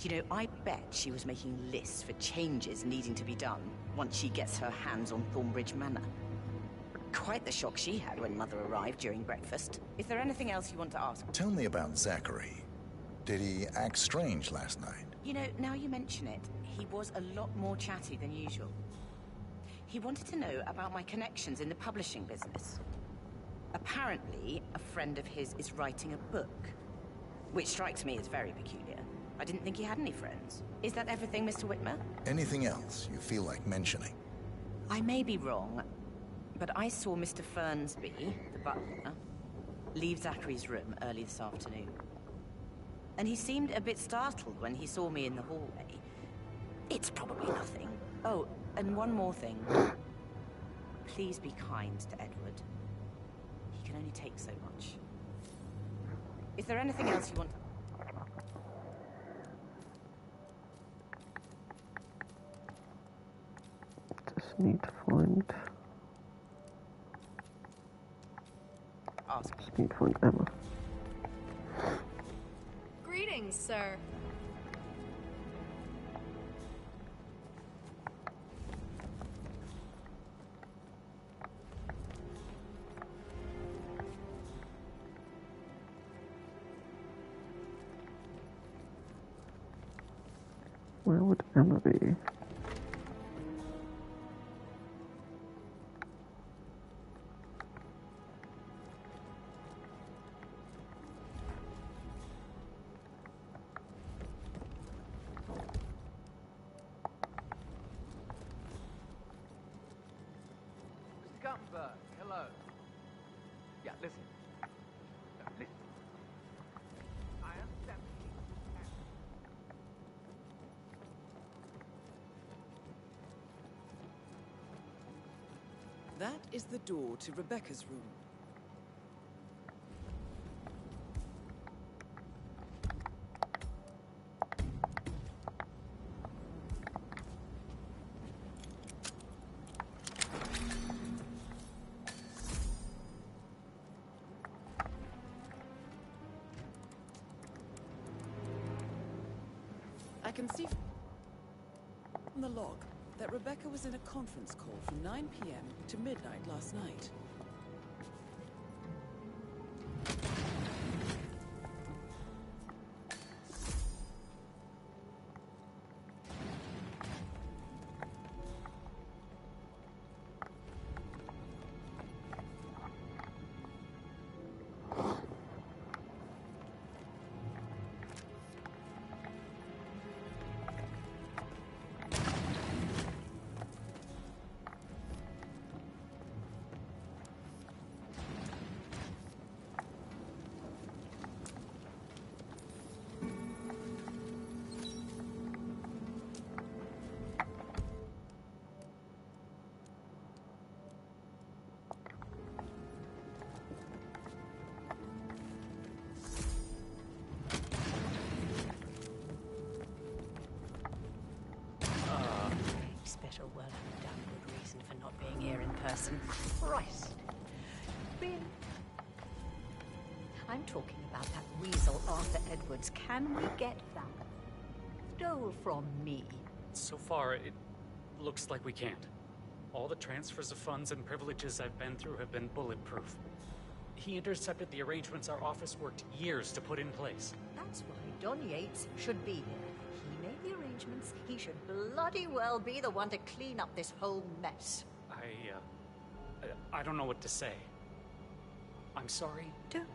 You know, I bet she was making lists for changes needing to be done once she gets her hands on Thornbridge Manor. Quite the shock she had when Mother arrived during breakfast. Is there anything else you want to ask? Tell me about Zachary. Did he act strange last night? You know, now you mention it, he was a lot more chatty than usual. He wanted to know about my connections in the publishing business. Apparently, a friend of his is writing a book, which strikes me as very peculiar. I didn't think he had any friends. Is that everything, Mr. Whitmer? Anything else you feel like mentioning? I may be wrong, but I saw Mr. Fernsby, the butler, leave Zachary's room early this afternoon. and he seemed a bit startled when he saw me in the hallway. It's probably nothing. Oh, and one more thing. Please be kind to Edward. He can only take so much. Is there anything else you want to... Just need to find... Ask. Just need to find Emma. Greetings, sir. Where would Emma be? Mr. Guttenberg, hello. Yeah, listen. No, listen. I understand. That is the door to Rebecca's room. I can see from the log that Rebecca was in a conference call from 9 p.m. to midnight last night. Special well have a damn good reason for not being here in person. Christ. Really? I'm talking about that weasel Arthur Edwards. Can we get that? Stole from me. So far, it looks like we can't. All the transfers of funds and privileges I've been through have been bulletproof. He intercepted the arrangements our office worked years to put in place. That's why Don Yates should be here. He made the arrangements. He should bloody well be the one to clean up this whole mess. I don't know what to say. I'm sorry. Don't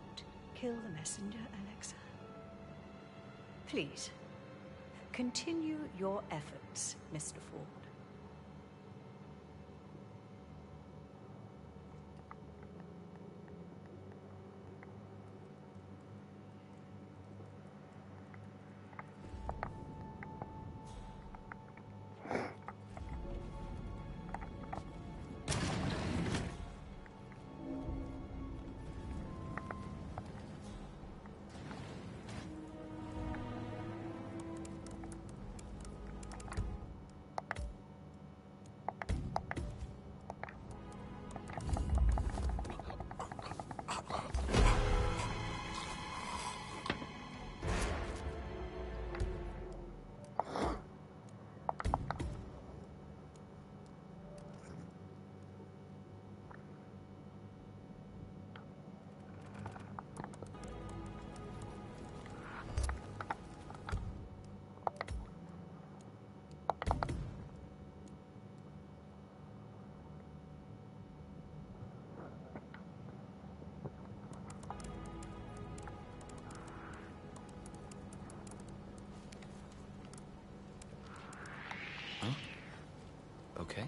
kill the messenger, Alexa. Please, continue your efforts, Mr. Ford. Okay.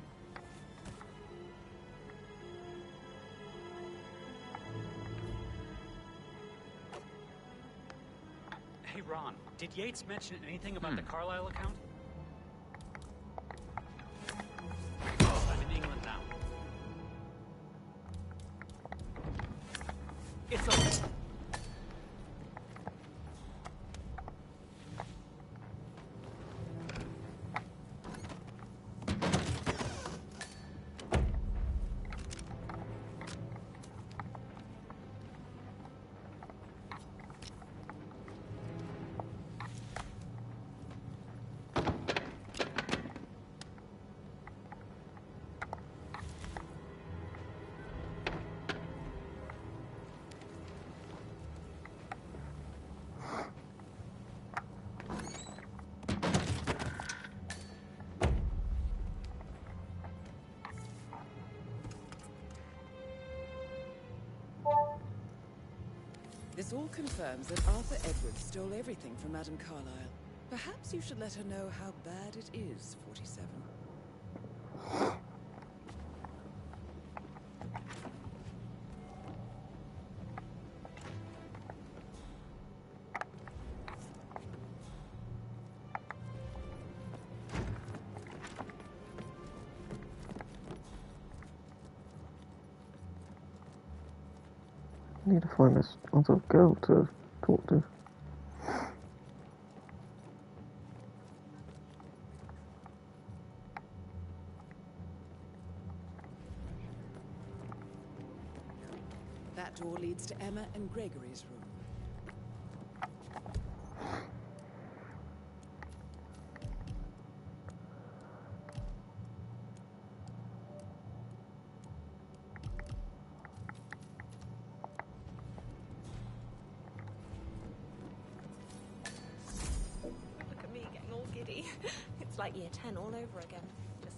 Hey, Ron, did Yates mention anything about the Carlisle account? I'm in England now. It's over. This all confirms that Arthur Edwards stole everything from Madame Carlisle. Perhaps you should let her know how bad it is, 47. I need to find this other girl to talk to. That door leads to Emma and Gregory's room. Look at me getting all giddy. It's like year 10 all over again. Just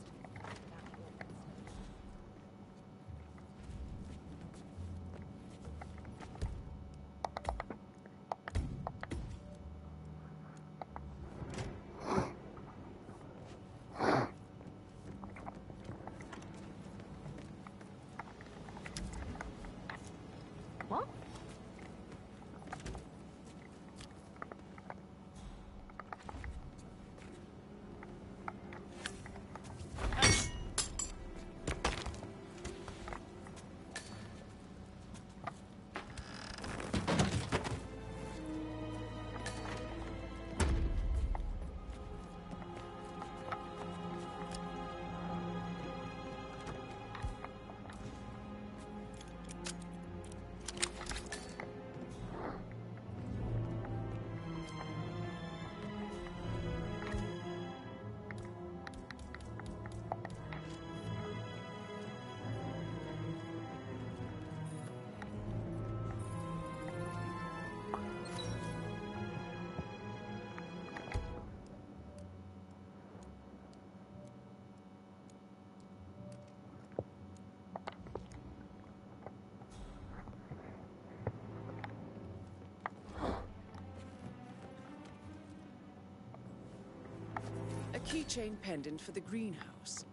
what? A keychain pendant for the greenhouse.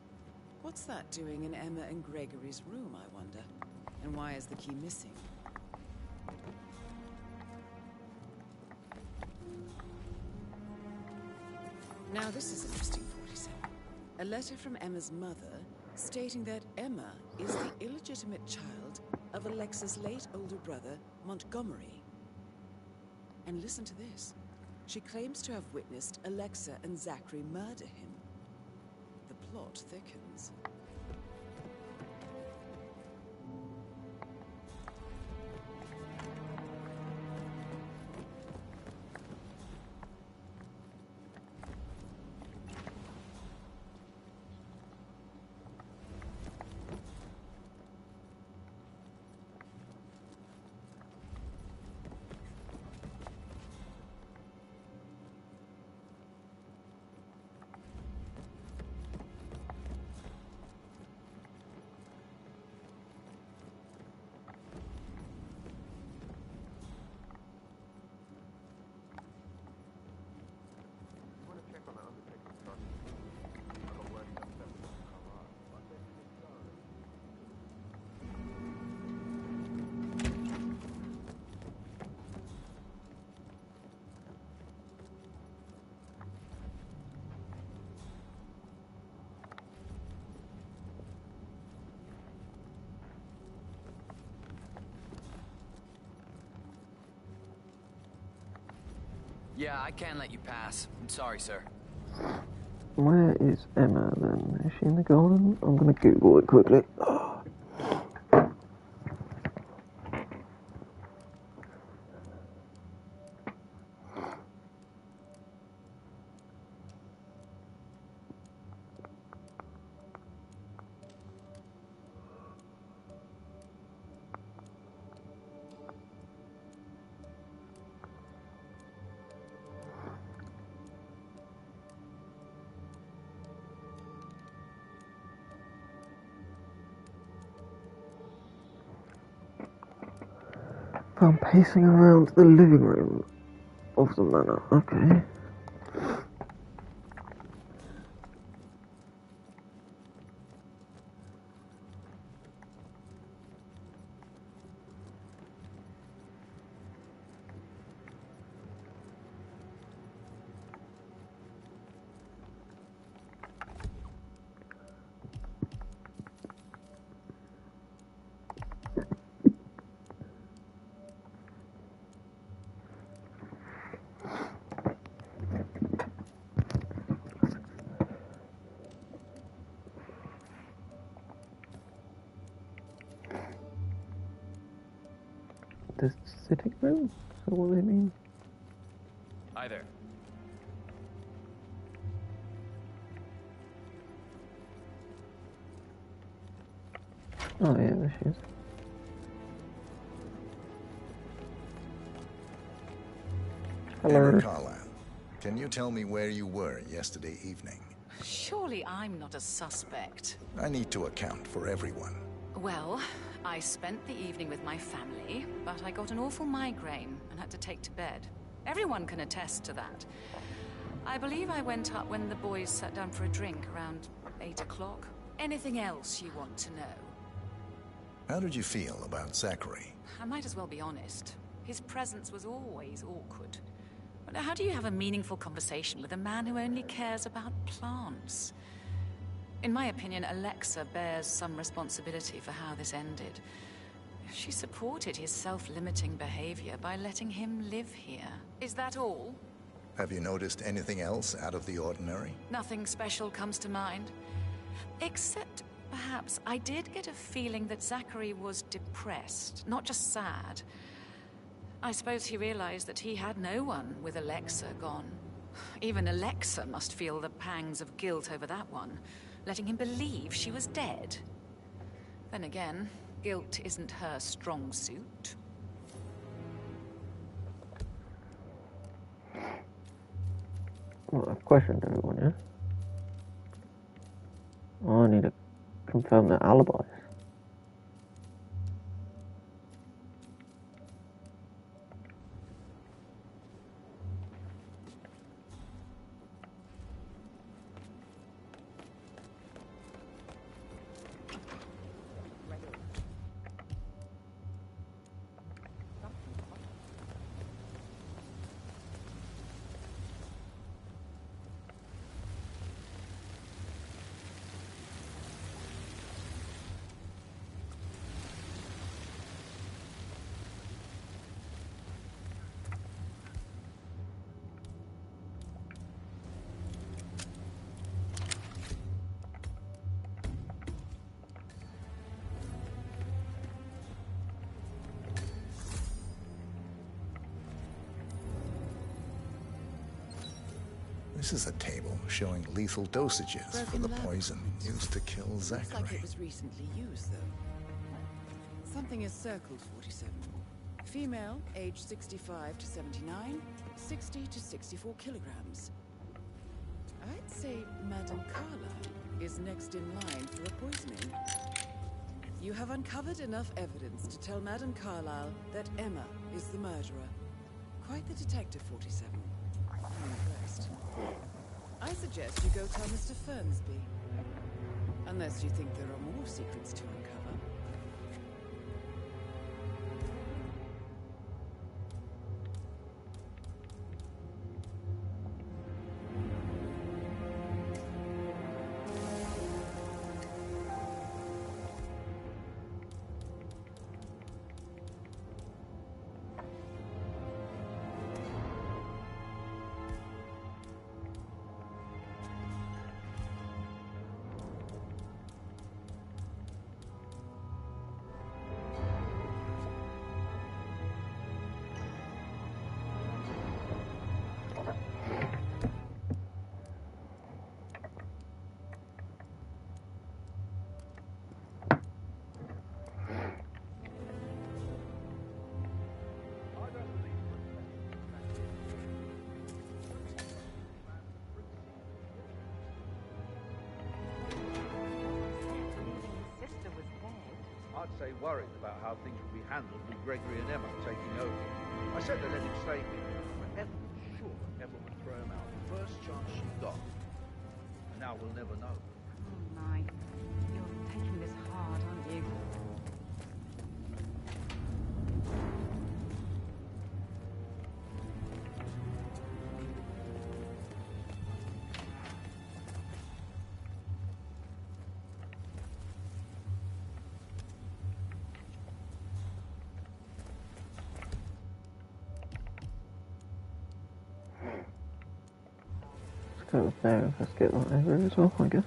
What's that doing in Emma and Gregory's room, I wonder? And why is the key missing? Now this is interesting, 47. A letter from Emma's mother stating that Emma is the illegitimate child of Alexa's late older brother, Montgomery. And listen to this. She claims to have witnessed Alexa and Zachary murder him. The plot thickens. Yeah, I can let you pass. I'm sorry, sir. Where is Emma then? Is she in the garden? I'm gonna Google it quickly. I'm pacing around the living room of the manor. Okay. The sitting room? Is that what they mean? Hi there. Oh yeah, there she is. Hello. Emma Carlisle, can you tell me where you were yesterday evening? Surely I'm not a suspect. I need to account for everyone. Well, I spent the evening with my family, but I got an awful migraine and had to take to bed. Everyone can attest to that. I believe I went up when the boys sat down for a drink around 8 o'clock. Anything else you want to know? How did you feel about Zachary? I might as well be honest. His presence was always awkward. But how do you have a meaningful conversation with a man who only cares about plants? In my opinion, Alexa bears some responsibility for how this ended. She supported his self-limiting behavior by letting him live here. Is that all? Have you noticed anything else out of the ordinary? Nothing special comes to mind. Except, perhaps, I did get a feeling that Zachary was depressed, not just sad. I suppose he realized that he had no one with Alexa gone. Even Alexa must feel the pangs of guilt over that one, letting him believe she was dead. Then again, guilt isn't her strong suit. Well, I've questioned everyone, yeah? I need to confirm their alibis. This is a table showing lethal dosages for the poison used to kill Looks like Zachary. it was recently used, though. Something is circled 47. Female, age 65 to 79, 60 to 64 kilograms. I'd say Madame Carlisle is next in line for a poisoning. You have uncovered enough evidence to tell Madame Carlisle that Emma is the murderer. Quite the detective, 47. I'm impressed. I suggest you go tell Mr. Fernsby. Unless you think there are more secrets to uncover. stay worried about how things will be handled with Gregory and Emma taking over. I said to let him stay here, but Ethel was sure Emma would throw him out the first chance she got. And now we'll never know. Oh my. You're taking this hard, aren't you? Let's go there and investigate that area as well, I guess.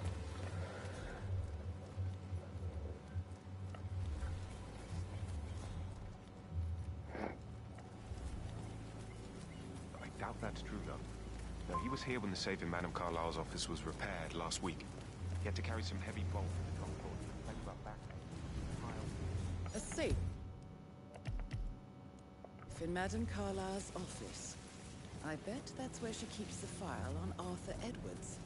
I doubt that's true, though. No, he was here when the safe in Madame Carlyle's office was repaired last week. He had to carry some heavy bolts to the top floor. Like about back. A safe in Madame Carlyle's office. I bet that's where she keeps the file on Arthur Edwards.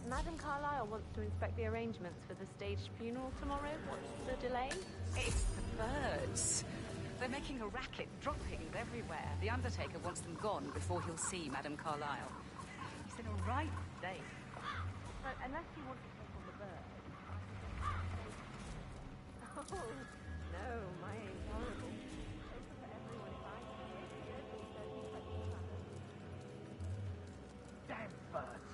Madame Carlyle wants to inspect the arrangements for the staged funeral tomorrow. What's the delay? It's the birds. They're making a racket, droppings everywhere. The Undertaker wants them gone before he'll see Madame Carlyle. He's in a right state. But unless you want to take on the bird. Oh, no, my aim's horrible. Open for everyone if I Damn birds.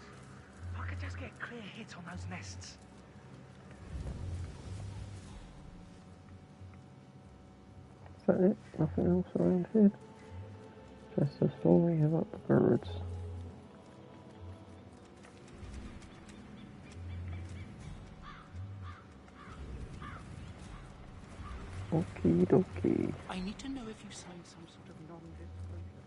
If I could just get clear hits on those nests. Is that it? Nothing else around here? Just a story about the birds. Okie dokie. I need to know if you signed some sort of non-disclosure.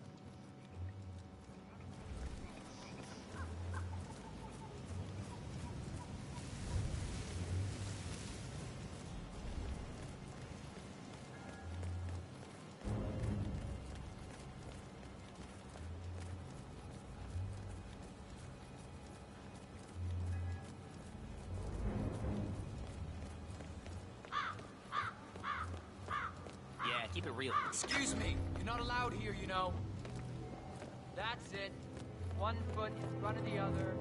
Keep it real. Excuse me, you're not allowed here, you know. That's it. One foot in front of the other.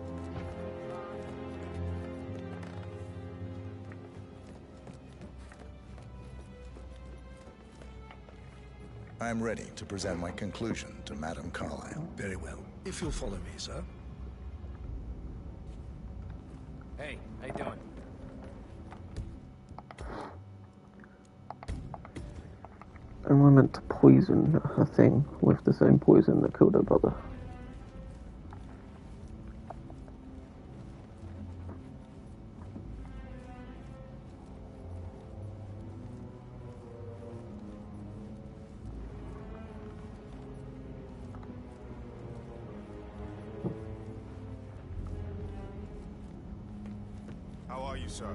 I'm ready to present my conclusion to Madame Carlyle. Very well. If you'll follow me, sir. Hey, how you doing? Am I meant to poison her thing with the same poison that killed her brother? How are you, sir?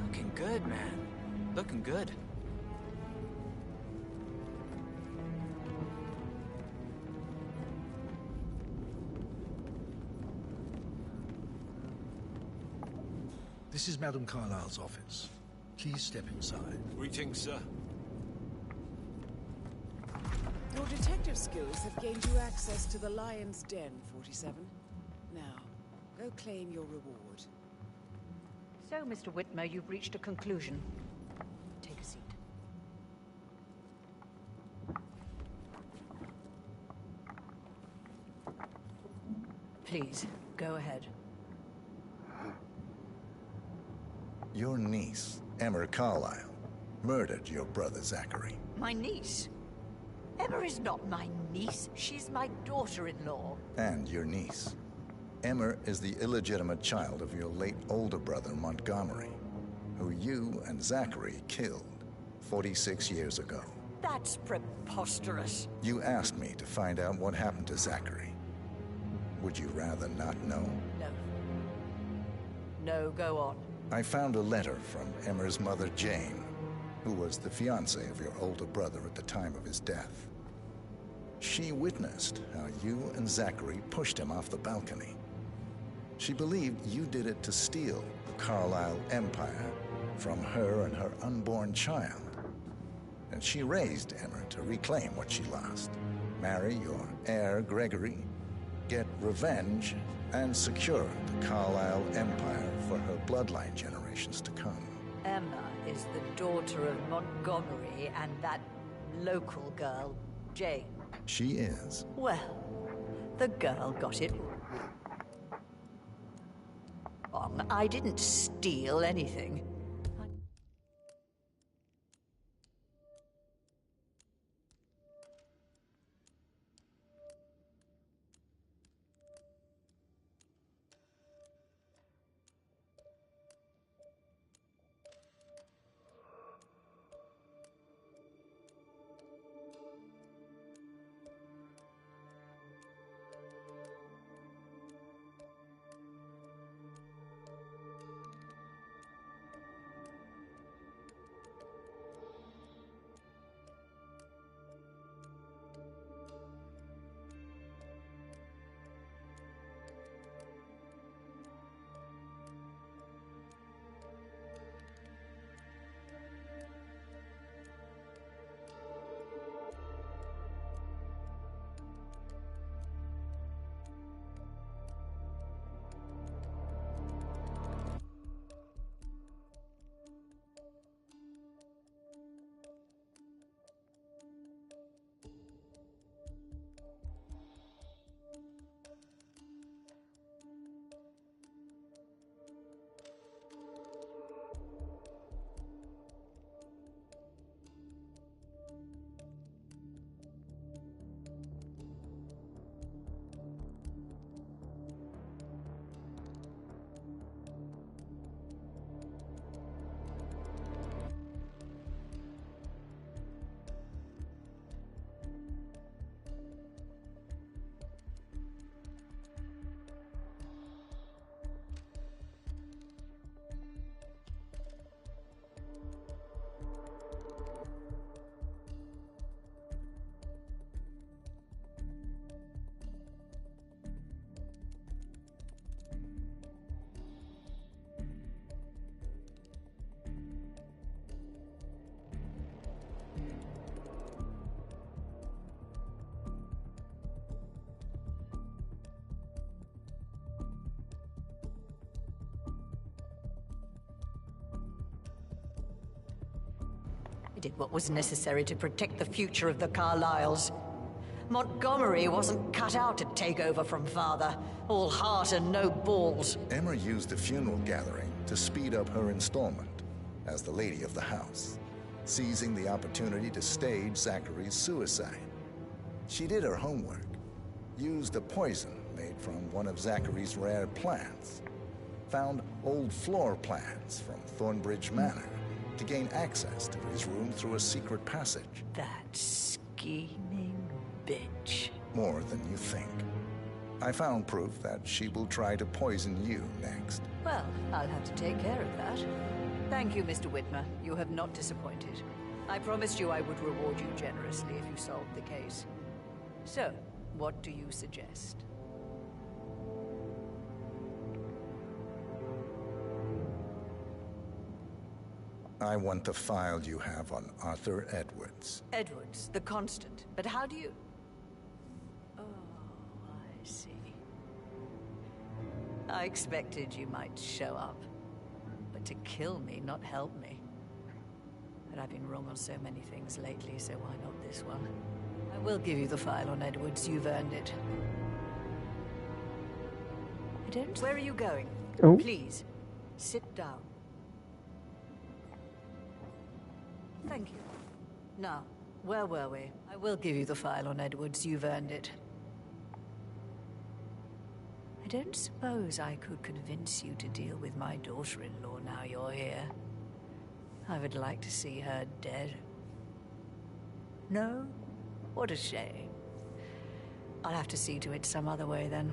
Looking good, man. Looking good. This is Madame Carlyle's office. Please step inside. Greetings, sir. Your detective skills have gained you access to the Lion's Den, 47. Now, go claim your reward. So, Mr. Whitmer, you've reached a conclusion. Take a seat. Please, go ahead. Your niece, Emma Carlyle, murdered your brother Zachary. My niece? Emma is not my niece. She's my daughter-in-law. And your niece. Emma is the illegitimate child of your late older brother, Montgomery, who you and Zachary killed 46 years ago. That's preposterous. You asked me to find out what happened to Zachary. Would you rather not know? No. No, go on. I found a letter from Emma's mother, Jane, who was the fiancée of your older brother at the time of his death. She witnessed how you and Zachary pushed him off the balcony. She believed you did it to steal the Carlisle empire from her and her unborn child. And she raised Emma to reclaim what she lost. Marry your heir, Gregory, get revenge, and secure the Carlisle empire for her bloodline generations to come. Emma is the daughter of Montgomery and that local girl, Jane. She is. Well, the girl got it wrong. I didn't steal anything. I did what was necessary to protect the future of the Carlyles. Montgomery wasn't cut out to take over from father. All heart and no balls. Emma used the funeral gathering to speed up her installment as the lady of the house, seizing the opportunity to stage Zachary's suicide. She did her homework, used a poison made from one of Zachary's rare plants, found old floor plans from Thornbridge Manor to gain access to his room through a secret passage. That scheming bitch. More than you think. I found proof that she will try to poison you next. Well, I'll have to take care of that. Thank you, Mr. Whitmer. You have not disappointed. I promised you I would reward you generously if you solved the case. So, what do you suggest? I want the file you have on Arthur Edwards. Edwards, the Constant. But how do you... Oh, I see. I expected you might show up. But to kill me, not help me. But I've been wrong on so many things lately, so why not this one? I will give you the file on Edwards. You've earned it. I don't... Where are you going? Oh. Please, sit down. Thank you. Now, Where were we? I will give you the file on Edwards. You've earned it. I don't suppose I could convince you to deal with my daughter-in-law now you're here. I would like to see her dead. No? What a shame. I'll have to see to it some other way then.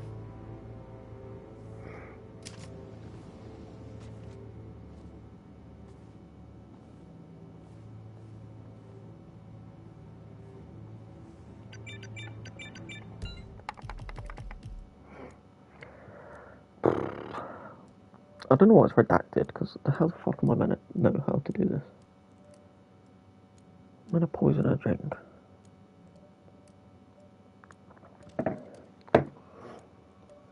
I don't know why it's redacted, because how the fuck am I meant to know how to do this? I'm gonna poison her drink.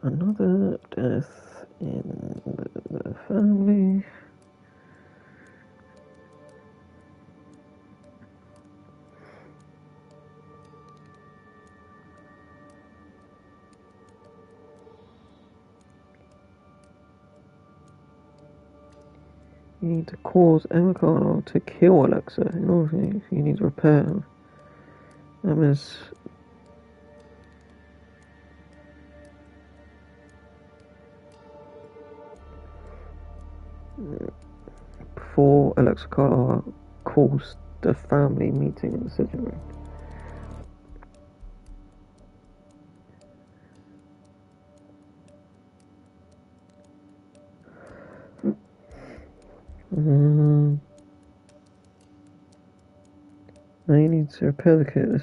Another death in the family. You need to cause Emma Carlisle to kill Alexa. In order, you need to repair Emma's. Before Alexa Carlisle calls the family meeting in the sitting room. Now you need to repair the kit.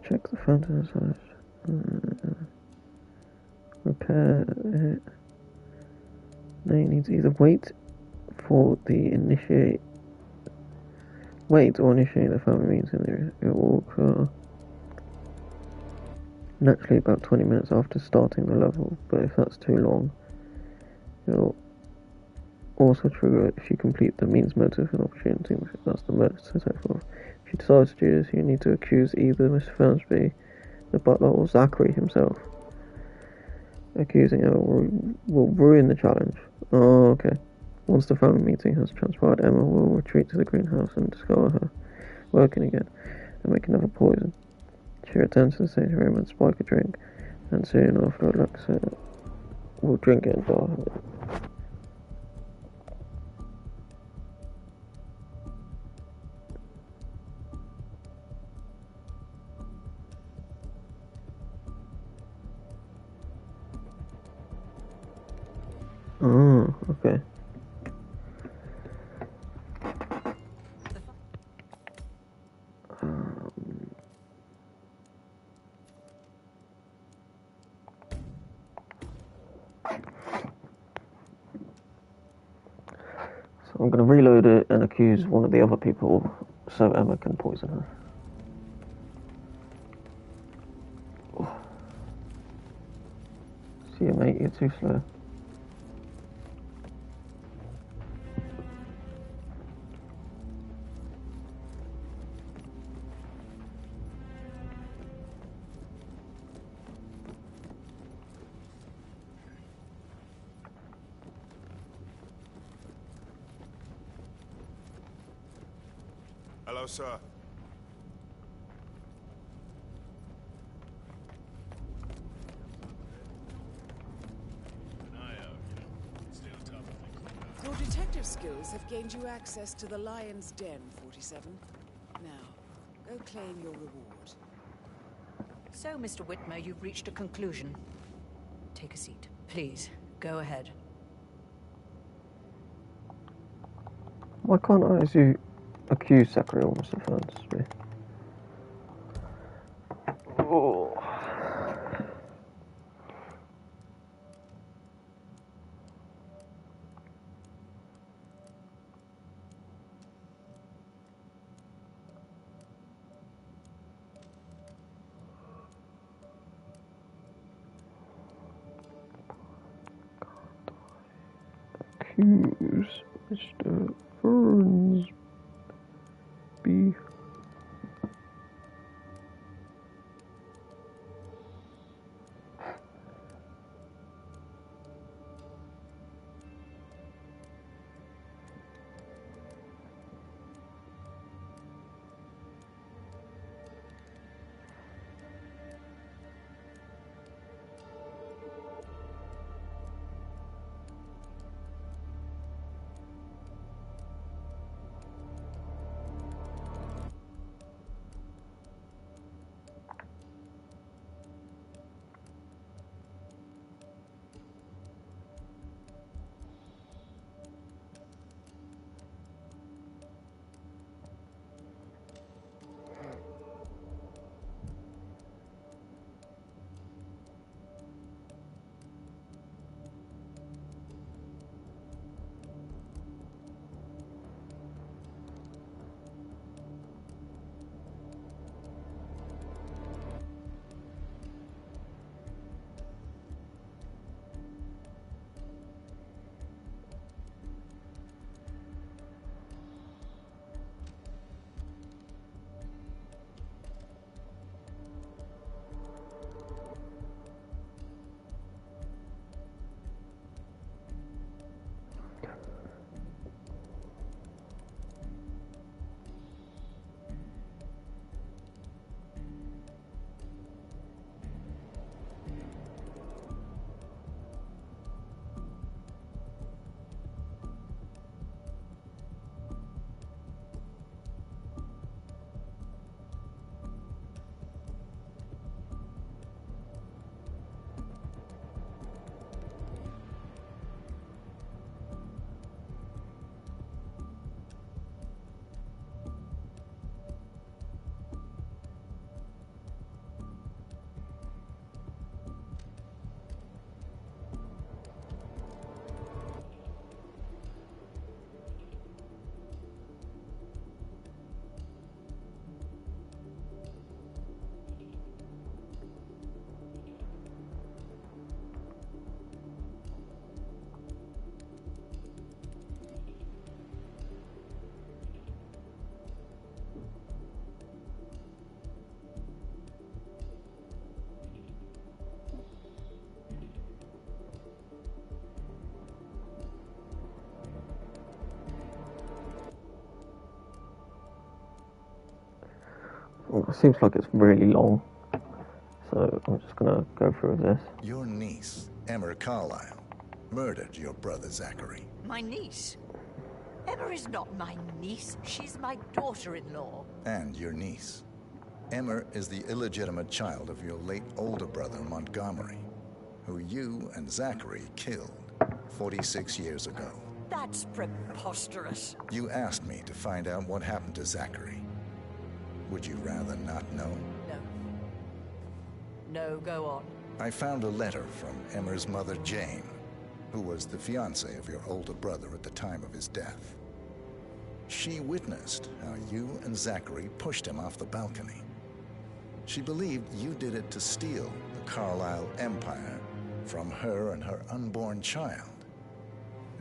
Check the fountain size. Repair it. Now you need to either wait or initiate the family meeting. It will occur naturally about 20 minutes after starting the level, but if that's too long, it will also trigger it if you complete the means, motive, and opportunity. That's the most to so forth. If you decide to do this, you need to accuse either Mr. Fernsby, the butler, or Zachary himself. Accusing Emma will ruin the challenge. Oh, okay. Once the family meeting has transpired, Emma will retreat to the greenhouse and discover her working again and make another poison. She returns to the same room and spike a drink, and soon after Alexa will drink it and die. Oh, okay. So I'm going to reload it and accuse one of the other people so Emma can poison her. See you, mate, you're too slow. Hello, sir. Your detective skills have gained you access to the Lion's Den, 47. Now, go claim your reward. So, Mr. Whitmer, you've reached a conclusion. Take a seat. Please, go ahead. Why can't I accuse Zachary or Mr. Fernsby? Oh. Accuse Mr. Fernsby. Well, it seems like it's really long, so I'm just gonna go through this. Your niece, Emma Carlyle, murdered your brother Zachary. My niece? Emma is not my niece. She's my daughter-in-law. And your niece. Emma is the illegitimate child of your late older brother Montgomery, who you and Zachary killed 46 years ago. That's preposterous. You asked me to find out what happened to Zachary. Would you rather not know? No. No, go on. I found a letter from Emma's mother, Jane, who was the fiancée of your older brother at the time of his death. She witnessed how you and Zachary pushed him off the balcony. She believed you did it to steal the Carlyle empire from her and her unborn child.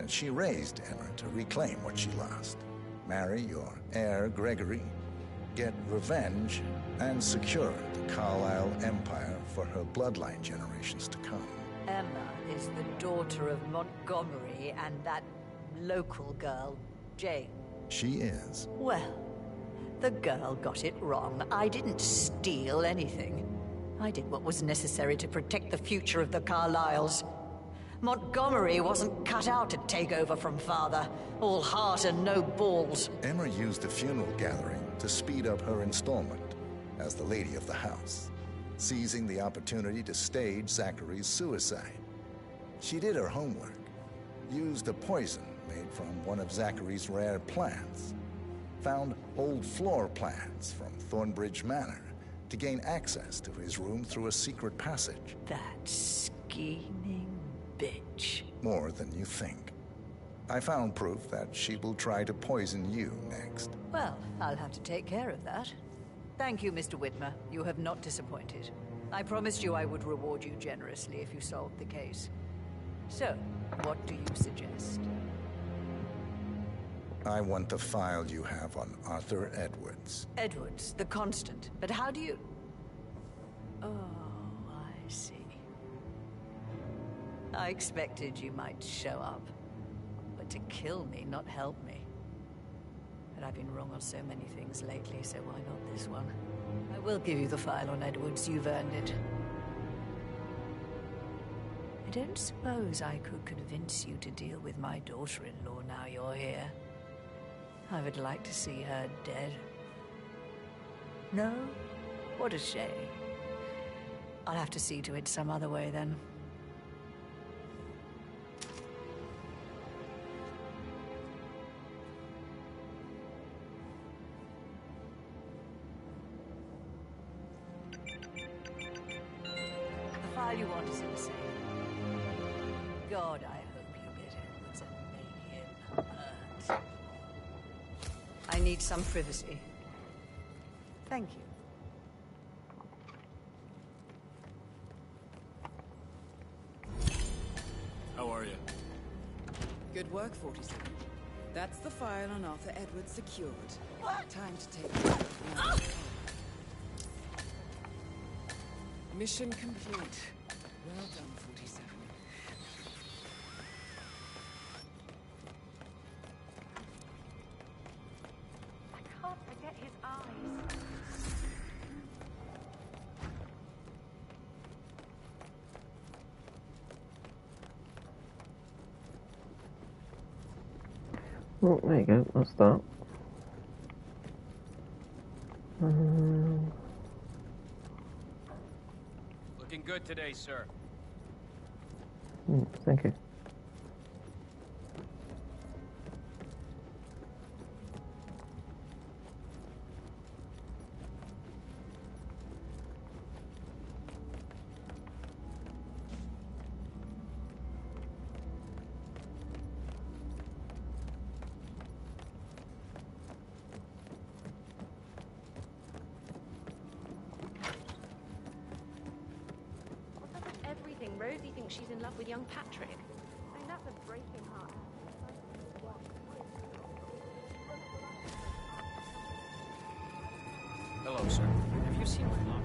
And she raised Emma to reclaim what she lost. Marry your heir, Gregory, get revenge, and secure the Carlyle empire for her bloodline generations to come. Emma is the daughter of Montgomery and that local girl, Jane. She is. Well, the girl got it wrong. I didn't steal anything. I did what was necessary to protect the future of the Carlyles. Montgomery wasn't cut out to take over from father. All heart and no balls. Emma used the funeral gathering to speed up her installment as the lady of the house, seizing the opportunity to stage Zachary's suicide. She did her homework, used a poison made from one of Zachary's rare plants, found old floor plans from Thornbridge Manor to gain access to his room through a secret passage. That scheming bitch. More than you think. I found proof that she will try to poison you next. Well, I'll have to take care of that. Thank you, Mr. Whitmer. You have not disappointed. I promised you I would reward you generously if you solved the case. So, what do you suggest? I want the file you have on Arthur Edwards. Edwards, the Constant. But how do you... Oh, I see. I expected you might show up. But to kill me, not help me. But I've been wrong on so many things lately, so why not this one? I will give you the file on Edwards. You've earned it. I don't suppose I could convince you to deal with my daughter-in-law now you're here. I would like to see her dead. No? What a shame. I'll have to see to it some other way then. The file you want is in the safe. God, I hope you get Edwards and make him hurt. I need some privacy. Thank you. How are you? Good work, 47. That's the file on Arthur Edwards secured. Time to take care of now. Mission complete. Well done, 47. I can't forget his eyes. Well, there you go, that's that. Looking good today, sir. Thank you. What's up with everything? Rosie thinks she's in love with young Patrick. I mean, that's a breaking heart. Hello, sir. Have you seen my mom?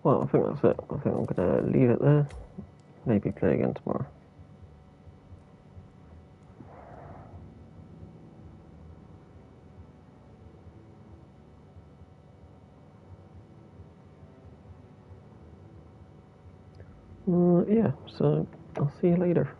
Well, I think that's it. I think I'm gonna leave it there. Maybe play again tomorrow. Yeah, so I'll see you later.